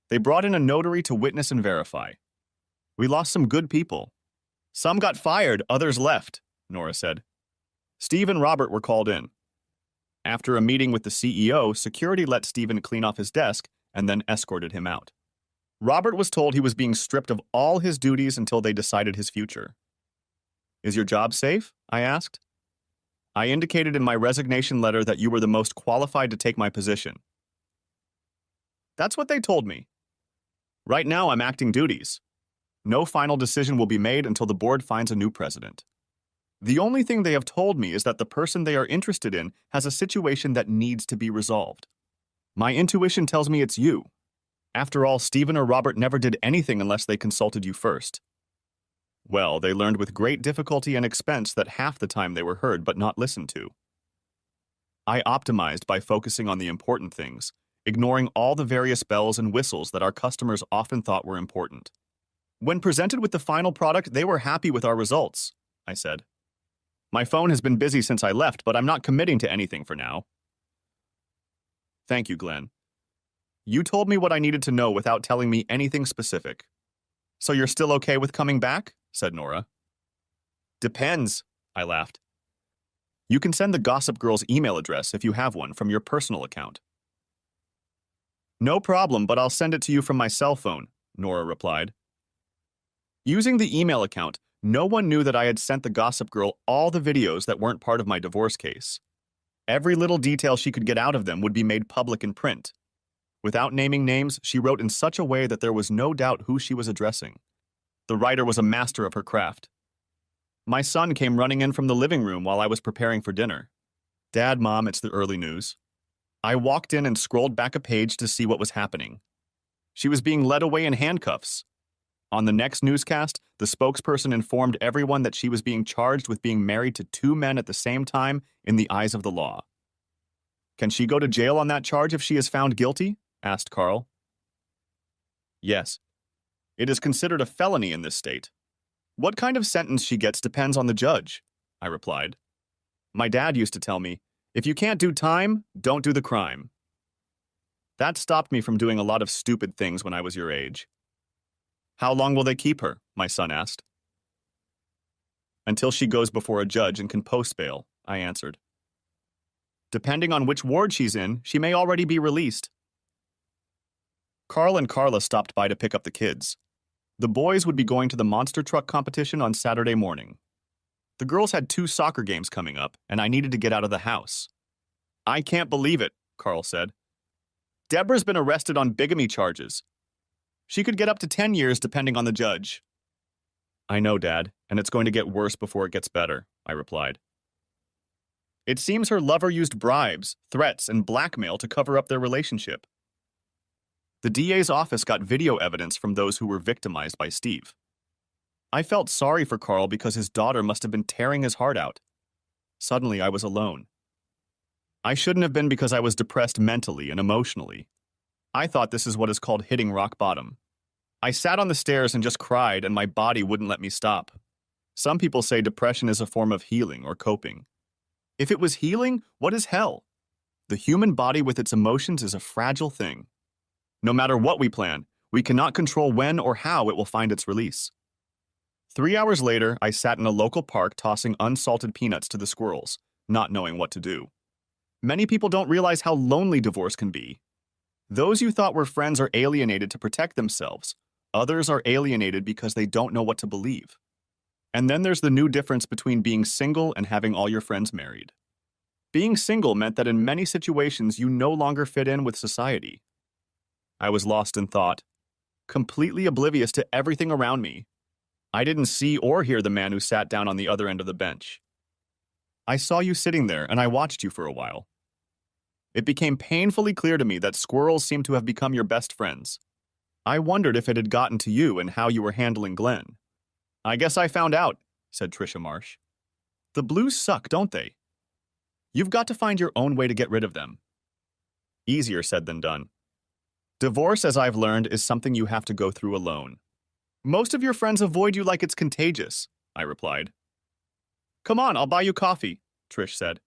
They brought in a notary to witness and verify. We lost some good people. Some got fired, others left," Nora said. "Steve and Robert were called in. After a meeting with the CEO, security let Steven clean off his desk and then escorted him out. Robert was told he was being stripped of all his duties until they decided his future." "Is your job safe?" I asked. "I indicated in my resignation letter that you were the most qualified to take my position." "That's what they told me. Right now I'm acting duties. No final decision will be made until the board finds a new president. The only thing they have told me is that the person they are interested in has a situation that needs to be resolved. My intuition tells me it's you. After all, Stephen or Robert never did anything unless they consulted you first." Well, they learned with great difficulty and expense that half the time they were heard but not listened to. I optimized by focusing on the important things, ignoring all the various bells and whistles that our customers often thought were important. "When presented with the final product, they were happy with our results," I said. "My phone has been busy since I left, but I'm not committing to anything for now." "Thank you, Glenn. You told me what I needed to know without telling me anything specific. So you're still okay with coming back?" said Nora. "Depends," I laughed. "You can send the Gossip Girl's email address if you have one from your personal account." "No problem, but I'll send it to you from my cell phone," Nora replied. Using the email account, no one knew that I had sent the Gossip Girl all the videos that weren't part of my divorce case. Every little detail she could get out of them would be made public in print. Without naming names, she wrote in such a way that there was no doubt who she was addressing. The writer was a master of her craft. My son came running in from the living room while I was preparing for dinner. "Dad, Mom, it's the early news." I walked in and scrolled back a page to see what was happening. She was being led away in handcuffs. On the next newscast, the spokesperson informed everyone that she was being charged with being married to 2 men at the same time in the eyes of the law. "Can she go to jail on that charge if she is found guilty?" asked Carl. "Yes. It is considered a felony in this state. What kind of sentence she gets depends on the judge," I replied. "My dad used to tell me, if you can't do time, don't do the crime." That stopped me from doing a lot of stupid things when I was your age. "How long will they keep her?" my son asked. "Until she goes before a judge and can post bail," I answered. "Depending on which ward she's in, she may already be released." Carl and Carla stopped by to pick up the kids. The boys would be going to the monster truck competition on Saturday morning. The girls had 2 soccer games coming up, and I needed to get out of the house. "I can't believe it," Carl said. "Deborah's been arrested on bigamy charges. She could get up to 10 years depending on the judge." "I know, Dad, and it's going to get worse before it gets better," I replied. "It seems her lover used bribes, threats, and blackmail to cover up their relationship." The DA's office got video evidence from those who were victimized by Steve. I felt sorry for Carl because his daughter must have been tearing his heart out. Suddenly, I was alone. I shouldn't have been because I was depressed mentally and emotionally. I thought this is what is called hitting rock bottom. I sat on the stairs and just cried, and my body wouldn't let me stop. Some people say depression is a form of healing or coping. If it was healing, what is hell? The human body with its emotions is a fragile thing. No matter what we plan, we cannot control when or how it will find its release. 3 hours later, I sat in a local park tossing unsalted peanuts to the squirrels, not knowing what to do. Many people don't realize how lonely divorce can be. Those you thought were friends are alienated to protect themselves. Others are alienated because they don't know what to believe. And then there's the new difference between being single and having all your friends married. Being single meant that in many situations you no longer fit in with society. I was lost in thought, completely oblivious to everything around me. I didn't see or hear the man who sat down on the other end of the bench. I saw you sitting there, and I watched you for a while. It became painfully clear to me that squirrels seem to have become your best friends. I wondered if it had gotten to you and how you were handling Glenn. I guess I found out, said Trisha Marsh. The blues suck, don't they? You've got to find your own way to get rid of them. Easier said than done. Divorce, as I've learned, is something you have to go through alone. Most of your friends avoid you like it's contagious, I replied. Come on, I'll buy you coffee, Trish said.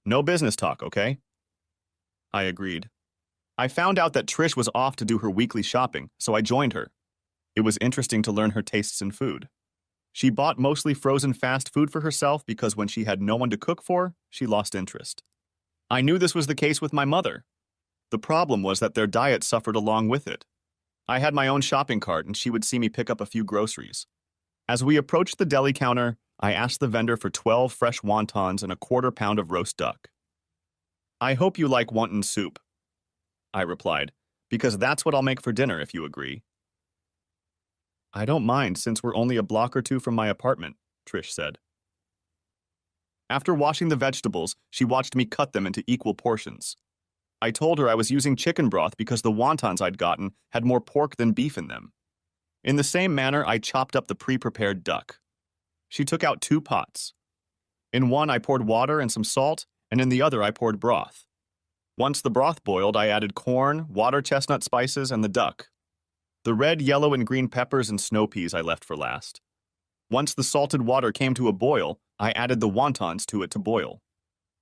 No business talk, okay? I agreed. I found out that Trish was off to do her weekly shopping, so I joined her. It was interesting to learn her tastes in food. She bought mostly frozen fast food for herself because when she had no one to cook for, she lost interest. I knew this was the case with my mother. The problem was that their diet suffered along with it. I had my own shopping cart and she would see me pick up a few groceries. As we approached the deli counter, I asked the vendor for 12 fresh wontons and a quarter pound of roast duck. I hope you like wonton soup, I replied, because that's what I'll make for dinner if you agree. I don't mind since we're only a block or two from my apartment, Trish said. After washing the vegetables, she watched me cut them into equal portions. I told her I was using chicken broth because the wontons I'd gotten had more pork than beef in them. In the same manner, I chopped up the pre-prepared duck. She took out 2 pots. In one, I poured water and some salt, and in the other, I poured broth. Once the broth boiled, I added corn, water chestnut spices, and the duck. The red, yellow, and green peppers and snow peas I left for last. Once the salted water came to a boil, I added the wontons to it to boil.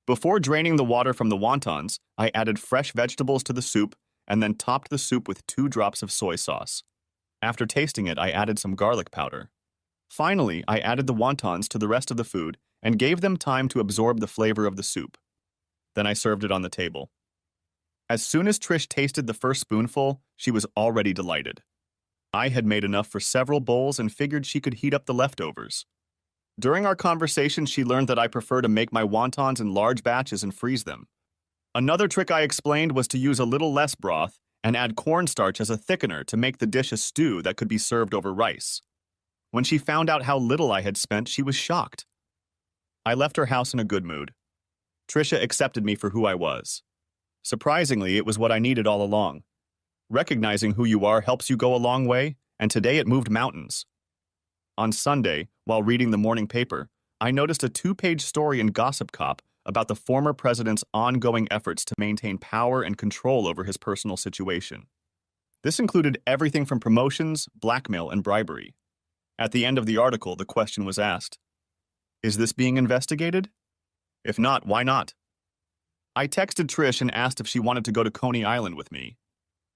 Before draining the water from the wontons, I added fresh vegetables to the soup and then topped the soup with 2 drops of soy sauce. After tasting it, I added some garlic powder. Finally, I added the wontons to the rest of the food and gave them time to absorb the flavor of the soup. Then I served it on the table. As soon as Trish tasted the first spoonful, she was already delighted. I had made enough for several bowls and figured she could heat up the leftovers. During our conversation, she learned that I prefer to make my wontons in large batches and freeze them. Another trick I explained was to use a little less broth and add cornstarch as a thickener to make the dish a stew that could be served over rice. When she found out how little I had spent, she was shocked. I left her house in a good mood. Trisha accepted me for who I was. Surprisingly, it was what I needed all along. Recognizing who you are helps you go a long way, and today it moved mountains. On Sunday, while reading the morning paper, I noticed a 2-page story in Gossip Cop about the former president's ongoing efforts to maintain power and control over his personal situation. This included everything from promotions, blackmail, and bribery. At the end of the article, the question was asked, "Is this being investigated? If not, why not?" I texted Trish and asked if she wanted to go to Coney Island with me.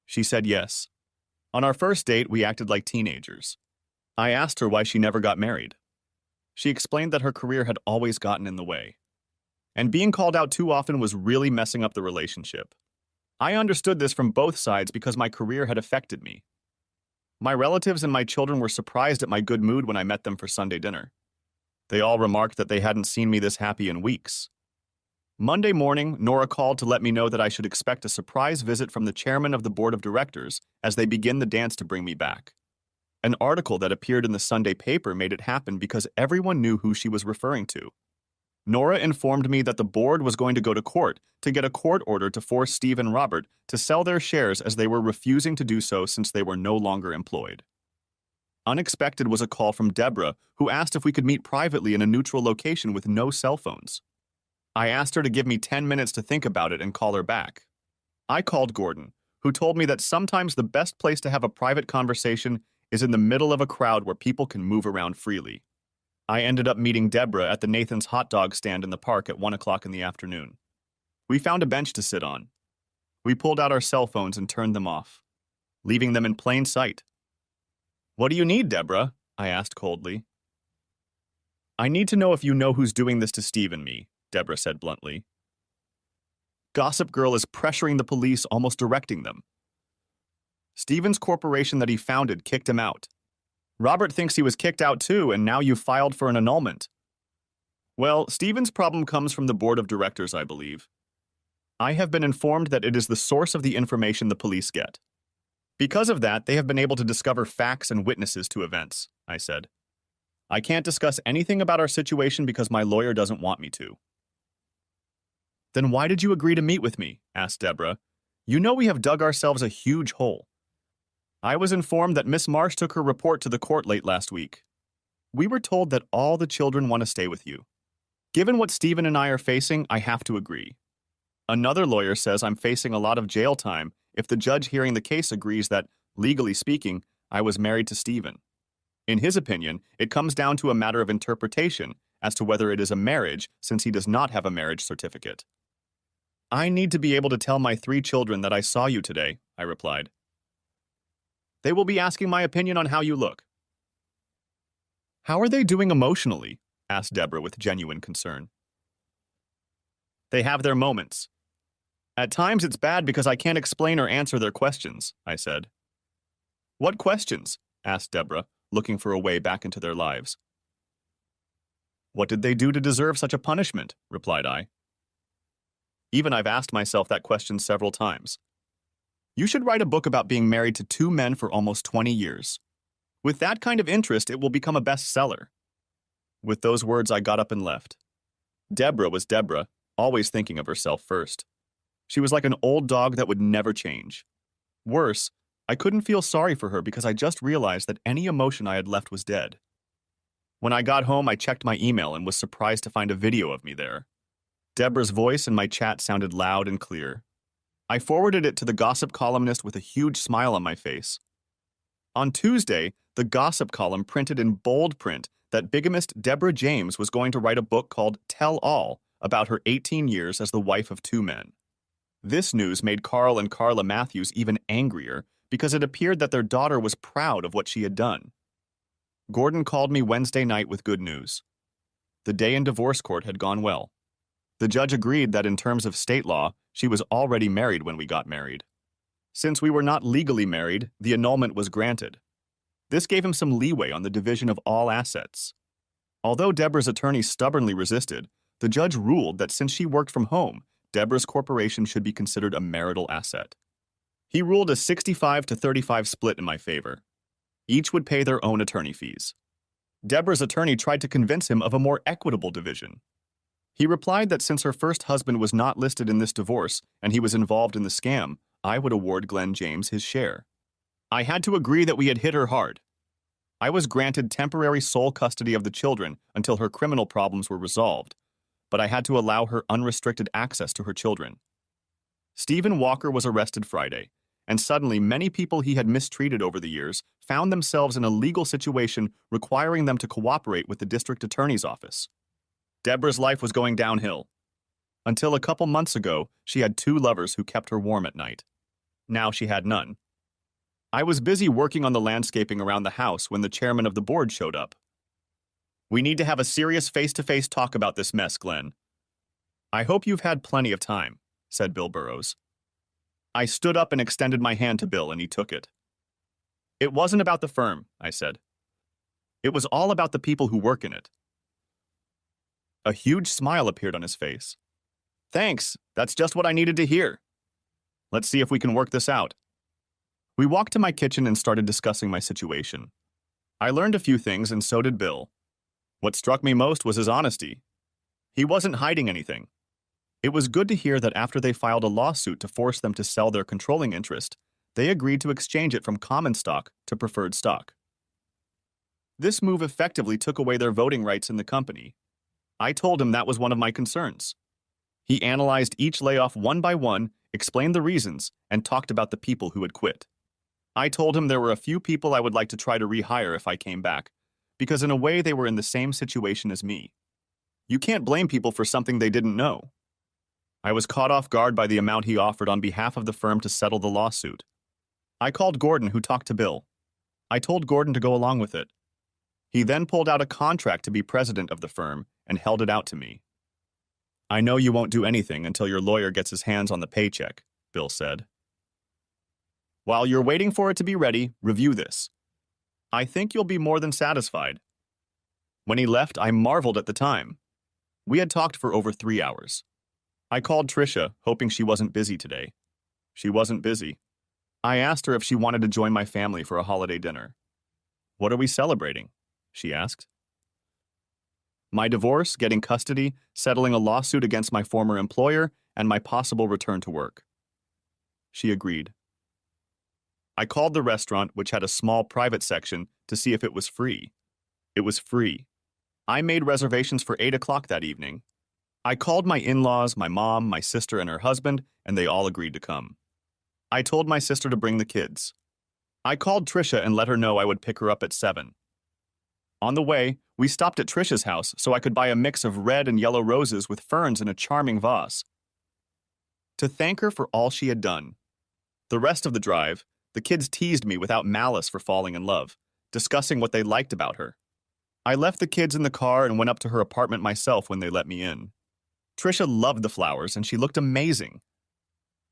She said yes. On our first date, we acted like teenagers. I asked her why she never got married. She explained that her career had always gotten in the way. And being called out too often was really messing up the relationship. I understood this from both sides because my career had affected me. My relatives and my children were surprised at my good mood when I met them for Sunday dinner. They all remarked that they hadn't seen me this happy in weeks. Monday morning, Nora called to let me know that I should expect a surprise visit from the chairman of the board of directors as they begin the dance to bring me back. An article that appeared in the Sunday paper made it happen because everyone knew who she was referring to. Nora informed me that the board was going to go to court to get a court order to force Steve and Robert to sell their shares as they were refusing to do so since they were no longer employed. Unexpected was a call from Deborah, who asked if we could meet privately in a neutral location with no cell phones. I asked her to give me 10 minutes to think about it and call her back. I called Gordon, who told me that sometimes the best place to have a private conversation is in the middle of a crowd where people can move around freely. I ended up meeting Deborah at the Nathan's hot dog stand in the park at 1 o'clock in the afternoon. We found a bench to sit on. We pulled out our cell phones and turned them off, leaving them in plain sight. "What do you need, Deborah?" I asked coldly. "I need to know if you know who's doing this to Steve and me," Deborah said bluntly. Gossip Girl is pressuring the police, almost directing them. Stephen's corporation that he founded kicked him out. Robert thinks he was kicked out too, and now you filed for an annulment. Well, Stephen's problem comes from the board of directors, I believe. I have been informed that it is the source of the information the police get. Because of that, they have been able to discover facts and witnesses to events, I said. I can't discuss anything about our situation because my lawyer doesn't want me to. Then why did you agree to meet with me? Asked Deborah. You know we have dug ourselves a huge hole. I was informed that Miss Marsh took her report to the court late last week. We were told that all the children want to stay with you. Given what Stephen and I are facing, I have to agree. Another lawyer says I'm facing a lot of jail time if the judge hearing the case agrees that, legally speaking, I was married to Stephen. In his opinion, it comes down to a matter of interpretation as to whether it is a marriage since he does not have a marriage certificate. I need to be able to tell my 3 children that I saw you today, I replied. They will be asking my opinion on how you look. How are they doing emotionally? Asked Deborah with genuine concern. They have their moments. At times it's bad because I can't explain or answer their questions, I said. What questions? Asked Deborah, looking for a way back into their lives. What did they do to deserve such a punishment? Replied I. Even I've asked myself that question several times. You should write a book about being married to 2 men for almost 20 years. With that kind of interest, it will become a bestseller. With those words, I got up and left. Deborah was Deborah, always thinking of herself first. She was like an old dog that would never change. Worse, I couldn't feel sorry for her because I just realized that any emotion I had left was dead. When I got home, I checked my email and was surprised to find a video of me there. Deborah's voice in my chat sounded loud and clear. I forwarded it to the gossip columnist with a huge smile on my face. On Tuesday, the gossip column printed in bold print that bigamist Deborah James was going to write a book called Tell All about her 18 years as the wife of 2 men. This news made Carl and Carla Matthews even angrier because it appeared that their daughter was proud of what she had done. Gordon called me Wednesday night with good news. The day in divorce court had gone well. The judge agreed that in terms of state law, she was already married when we got married. Since we were not legally married, the annulment was granted. This gave him some leeway on the division of all assets. Although Deborah's attorney stubbornly resisted, the judge ruled that since she worked from home, Deborah's corporation should be considered a marital asset. He ruled a 65-35 split in my favor. Each would pay their own attorney fees. Deborah's attorney tried to convince him of a more equitable division. He replied that since her first husband was not listed in this divorce and he was involved in the scam, I would award Glenn James his share. I had to agree that we had hit her hard. I was granted temporary sole custody of the children until her criminal problems were resolved, but I had to allow her unrestricted access to her children. Stephen Walker was arrested Friday, and suddenly many people he had mistreated over the years found themselves in a legal situation requiring them to cooperate with the district attorney's office. Deborah's life was going downhill. Until a couple months ago, she had 2 lovers who kept her warm at night. Now she had none. I was busy working on the landscaping around the house when the chairman of the board showed up. We need to have a serious face-to-face talk about this mess, Glenn. I hope you've had plenty of time, said Bill Burrows. I stood up and extended my hand to Bill, and he took it. It wasn't about the firm, I said. It was all about the people who work in it. A huge smile appeared on his face. Thanks, that's just what I needed to hear. Let's see if we can work this out. We walked to my kitchen and started discussing my situation. I learned a few things, and so did Bill. What struck me most was his honesty. He wasn't hiding anything. It was good to hear that after they filed a lawsuit to force them to sell their controlling interest, they agreed to exchange it from common stock to preferred stock. This move effectively took away their voting rights in the company. I told him that was one of my concerns. He analyzed each layoff one by one, explained the reasons, and talked about the people who had quit. I told him there were a few people I would like to try to rehire if I came back, because in a way they were in the same situation as me. You can't blame people for something they didn't know. I was caught off guard by the amount he offered on behalf of the firm to settle the lawsuit. I called Gordon, who talked to Bill. I told Gordon to go along with it. He then pulled out a contract to be president of the firm and held it out to me. I know you won't do anything until your lawyer gets his hands on the paycheck, Bill said. While you're waiting for it to be ready, review this. I think you'll be more than satisfied. When he left, I marveled at the time. We had talked for over 3 hours. I called Tricia, hoping she wasn't busy today. She wasn't busy. I asked her if she wanted to join my family for a holiday dinner. What are we celebrating? She asked. My divorce, getting custody, settling a lawsuit against my former employer, and my possible return to work. She agreed. I called the restaurant, which had a small private section, to see if it was free. It was free. I made reservations for 8 o'clock that evening. I called my in-laws, my mom, my sister, and her husband, and they all agreed to come. I told my sister to bring the kids. I called Trisha and let her know I would pick her up at 7. On the way, we stopped at Trisha's house so I could buy a mix of red and yellow roses with ferns in a charming vase, to thank her for all she had done. The rest of the drive, the kids teased me without malice for falling in love, discussing what they liked about her. I left the kids in the car and went up to her apartment myself when they let me in. Trisha loved the flowers, and she looked amazing.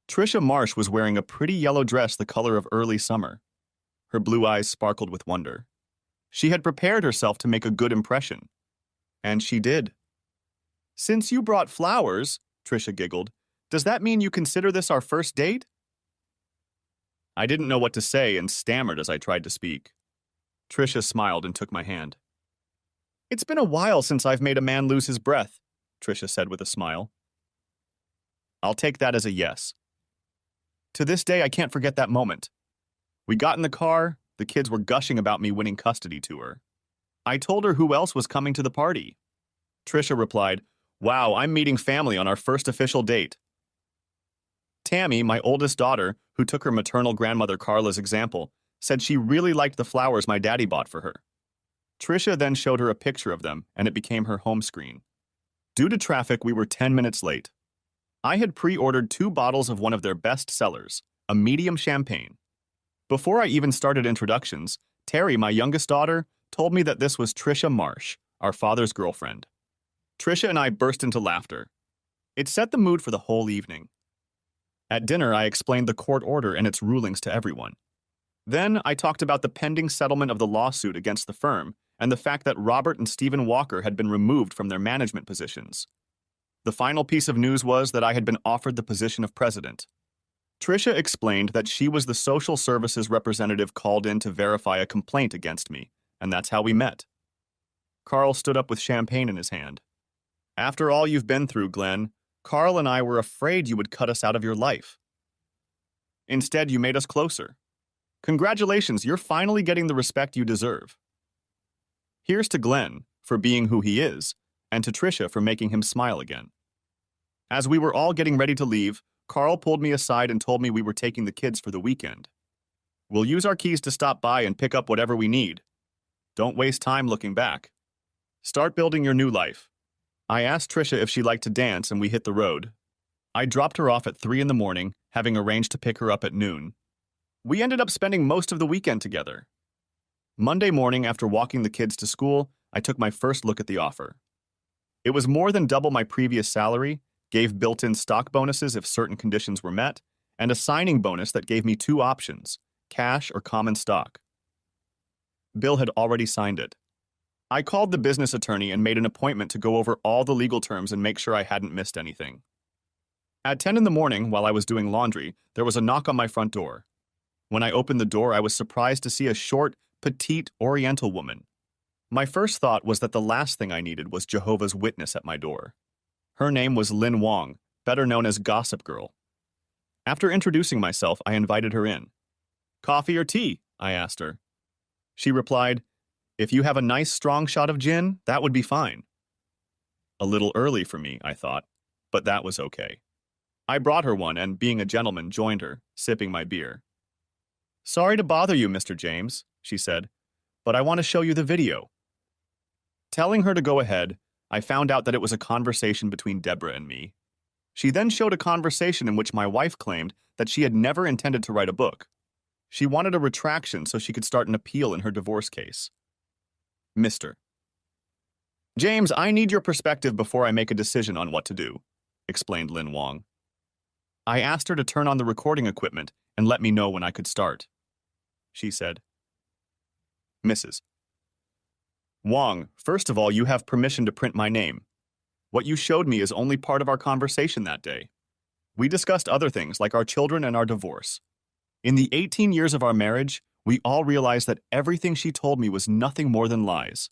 Trisha Marsh was wearing a pretty yellow dress the color of early summer. Her blue eyes sparkled with wonder. She had prepared herself to make a good impression. And she did. "Since you brought flowers," Trisha giggled, "does that mean you consider this our first date?" I didn't know what to say and stammered as I tried to speak. Trisha smiled and took my hand. "It's been a while since I've made a man lose his breath," Trisha said with a smile. "I'll take that as a yes." To this day, I can't forget that moment. We got in the car, the kids were gushing about me winning custody to her. I told her who else was coming to the party. Trisha replied, "Wow, I'm meeting family on our first official date." Tammy, my oldest daughter, who took her maternal grandmother Carla's example, said she really liked the flowers my daddy bought for her. Trisha then showed her a picture of them, and it became her home screen. Due to traffic, we were 10 minutes late. I had pre-ordered 2 bottles of one of their best sellers, a medium champagne. Before I even started introductions, Terry, my youngest daughter, told me that this was Trisha Marsh, our father's girlfriend. Trisha and I burst into laughter. It set the mood for the whole evening. At dinner, I explained the court order and its rulings to everyone. Then, I talked about the pending settlement of the lawsuit against the firm and the fact that Robert and Stephen Walker had been removed from their management positions. The final piece of news was that I had been offered the position of president. Trisha explained that she was the social services representative called in to verify a complaint against me, and that's how we met. Carl stood up with champagne in his hand. "After all you've been through, Glenn, Carl and I were afraid you would cut us out of your life. Instead, you made us closer. Congratulations, you're finally getting the respect you deserve." Here's to Glenn for being who he is, and to Trisha for making him smile again. As we were all getting ready to leave, Carl pulled me aside and told me we were taking the kids for the weekend. "We'll use our keys to stop by and pick up whatever we need. Don't waste time looking back. Start building your new life." I asked Trisha if she liked to dance, and we hit the road. I dropped her off at 3 in the morning, having arranged to pick her up at noon. We ended up spending most of the weekend together. Monday morning, after walking the kids to school, I took my first look at the offer. It was more than double my previous salary, gave built-in stock bonuses if certain conditions were met, and a signing bonus that gave me 2 options, cash or common stock. Bill had already signed it. I called the business attorney and made an appointment to go over all the legal terms and make sure I hadn't missed anything. At 10 in the morning, while I was doing laundry, there was a knock on my front door. When I opened the door, I was surprised to see a short, petite Oriental woman. My first thought was that the last thing I needed was Jehovah's Witness at my door. Her name was Lynn Wong, better known as Gossip Girl. After introducing myself, I invited her in. "Coffee or tea?" I asked her. She replied, "If you have a nice strong shot of gin, that would be fine." A little early for me, I thought, but that was okay. I brought her one and, being a gentleman, joined her, sipping my beer. "Sorry to bother you, Mr. James," she said, "but I want to show you the video." Telling her to go ahead, I found out that it was a conversation between Deborah and me. She then showed a conversation in which my wife claimed that she had never intended to write a book. She wanted a retraction so she could start an appeal in her divorce case. "Mr. James, I need your perspective before I make a decision on what to do," explained Lynn Wong. I asked her to turn on the recording equipment and let me know when I could start. She said, "Mrs. Wong, first of all, you have permission to print my name. What you showed me is only part of our conversation that day. We discussed other things like our children and our divorce. In the 18 years of our marriage, we all realized that everything she told me was nothing more than lies.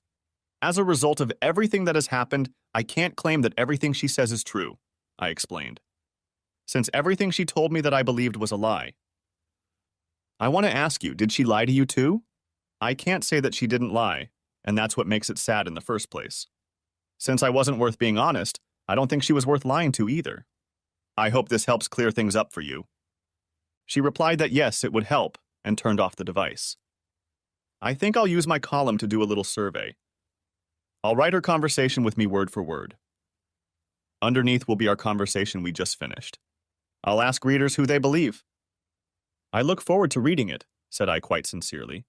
As a result of everything that has happened, I can't claim that everything she says is true," I explained. since everything she told me that I believed was a lie. I want to ask you, did she lie to you too? I can't say that she didn't lie, and that's what makes it sad in the first place. Since I wasn't worth being honest, I don't think she was worth lying to either. I hope this helps clear things up for you. She replied that yes, it would help, and turned off the device. I think I'll use my column to do a little survey. I'll write her conversation with me word for word. Underneath will be our conversation we just finished. I'll ask readers who they believe. I look forward to reading it, said I quite sincerely.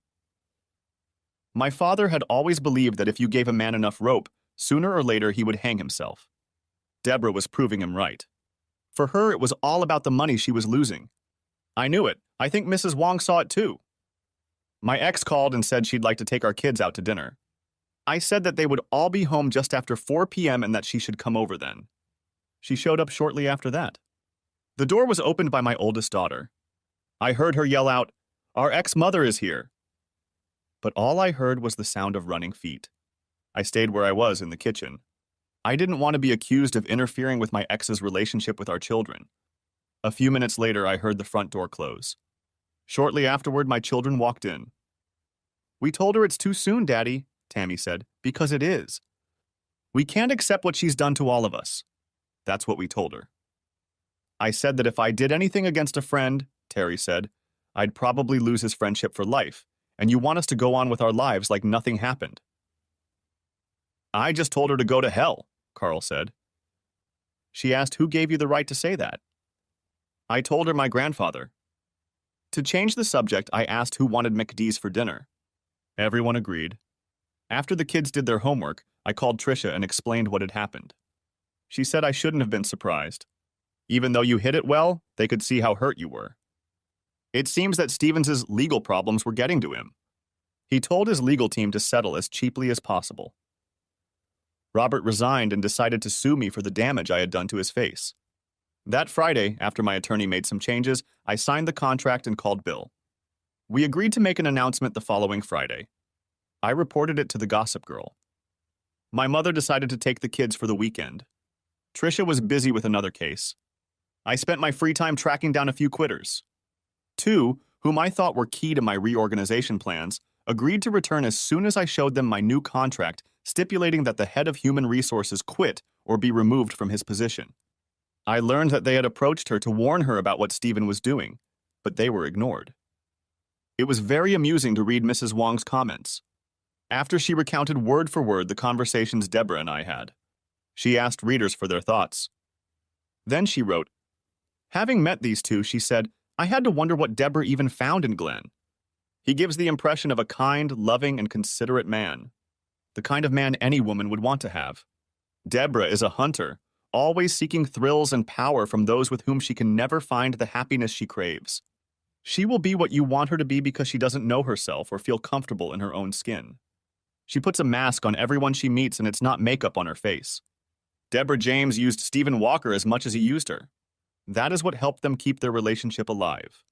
My father had always believed that if you gave a man enough rope, sooner or later he would hang himself. Deborah was proving him right. For her, it was all about the money she was losing. I knew it. I think Mrs. Wong saw it too. My ex called and said she'd like to take our kids out to dinner. I said that they would all be home just after 4 p.m. and that she should come over then. She showed up shortly after that. The door was opened by my oldest daughter. I heard her yell out, "Our ex-mother is here." But all I heard was the sound of running feet. I stayed where I was in the kitchen. I didn't want to be accused of interfering with my ex's relationship with our children. A few minutes later, I heard the front door close. Shortly afterward, my children walked in. "We told her it's too soon, Daddy," Tammy said, "because it is. We can't accept what she's done to all of us." That's what we told her. I said that if I did anything against a friend, Terry said, I'd probably lose his friendship for life, and you want us to go on with our lives like nothing happened. I just told her to go to hell, Carl said. She asked who gave you the right to say that. I told her my grandfather. To change the subject, I asked who wanted McD's for dinner. Everyone agreed. After the kids did their homework, I called Tricia and explained what had happened. She said I shouldn't have been surprised. Even though you hid it well, they could see how hurt you were. It seems that Stevens's legal problems were getting to him. He told his legal team to settle as cheaply as possible. Robert resigned and decided to sue me for the damage I had done to his face. That Friday, after my attorney made some changes, I signed the contract and called Bill. We agreed to make an announcement the following Friday. I reported it to the Gossip Girl. My mother decided to take the kids for the weekend. Tricia was busy with another case. I spent my free time tracking down a few quitters. 2, whom I thought were key to my reorganization plans, agreed to return as soon as I showed them my new contract stipulating that the head of human resources quit or be removed from his position. I learned that they had approached her to warn her about what Steven was doing, but they were ignored. It was very amusing to read Mrs. Wong's comments. After she recounted word for word the conversations Deborah and I had, she asked readers for their thoughts. Then she wrote, "Having met these two," she said, "I had to wonder what Deborah even found in Glenn. He gives the impression of a kind, loving, and considerate man. The kind of man any woman would want to have. Deborah is a hunter, always seeking thrills and power from those with whom she can never find the happiness she craves. She will be what you want her to be because she doesn't know herself or feel comfortable in her own skin. She puts a mask on everyone she meets and it's not makeup on her face. Deborah James used Stephen Walker as much as he used her. That is what helped them keep their relationship alive."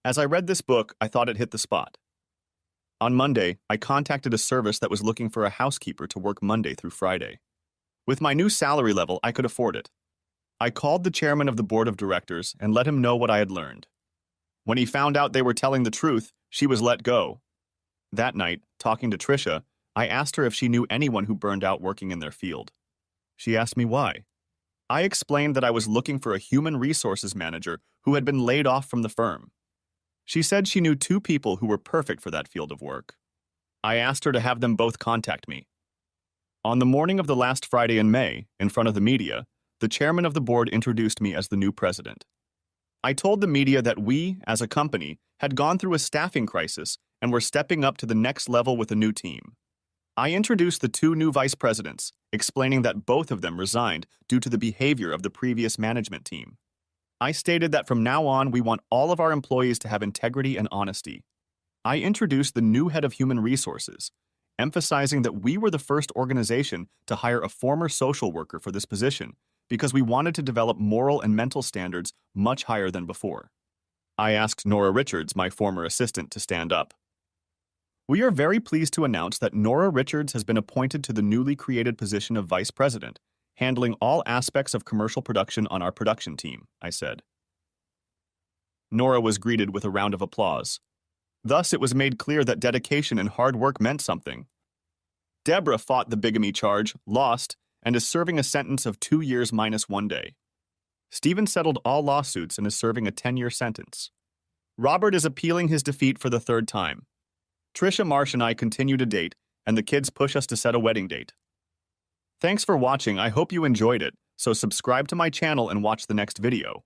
As I read this book, I thought it hit the spot. On Monday, I contacted a service that was looking for a housekeeper to work Monday through Friday. With my new salary level, I could afford it. I called the chairman of the board of directors and let him know what I had learned. When he found out they were telling the truth, she was let go. That night, talking to Tricia, I asked her if she knew anyone who burned out working in their field. She asked me why. I explained that I was looking for a human resources manager who had been laid off from the firm. She said she knew 2 people who were perfect for that field of work. I asked her to have them both contact me. On the morning of the last Friday in May, in front of the media, the chairman of the board introduced me as the new president. I told the media that we, as a company, had gone through a staffing crisis and were stepping up to the next level with a new team. I introduced the 2 new vice presidents, explaining that both of them resigned due to the behavior of the previous management team. I stated that from now on we want all of our employees to have integrity and honesty. I introduced the new head of human resources, emphasizing that we were the first organization to hire a former social worker for this position because we wanted to develop moral and mental standards much higher than before. I asked Nora Richards, my former assistant, to stand up. We are very pleased to announce that Nora Richards has been appointed to the newly created position of Vice President, handling all aspects of commercial production on our production team, I said. Nora was greeted with a round of applause. Thus, it was made clear that dedication and hard work meant something. Deborah fought the bigamy charge, lost, and is serving a sentence of 2 years minus 1 day. Stephen settled all lawsuits and is serving a 10-year sentence. Robert is appealing his defeat for the 3rd time. Trisha Marsh and I continue to date, and the kids push us to set a wedding date. Thanks for watching. I hope you enjoyed it, so subscribe to my channel and watch the next video.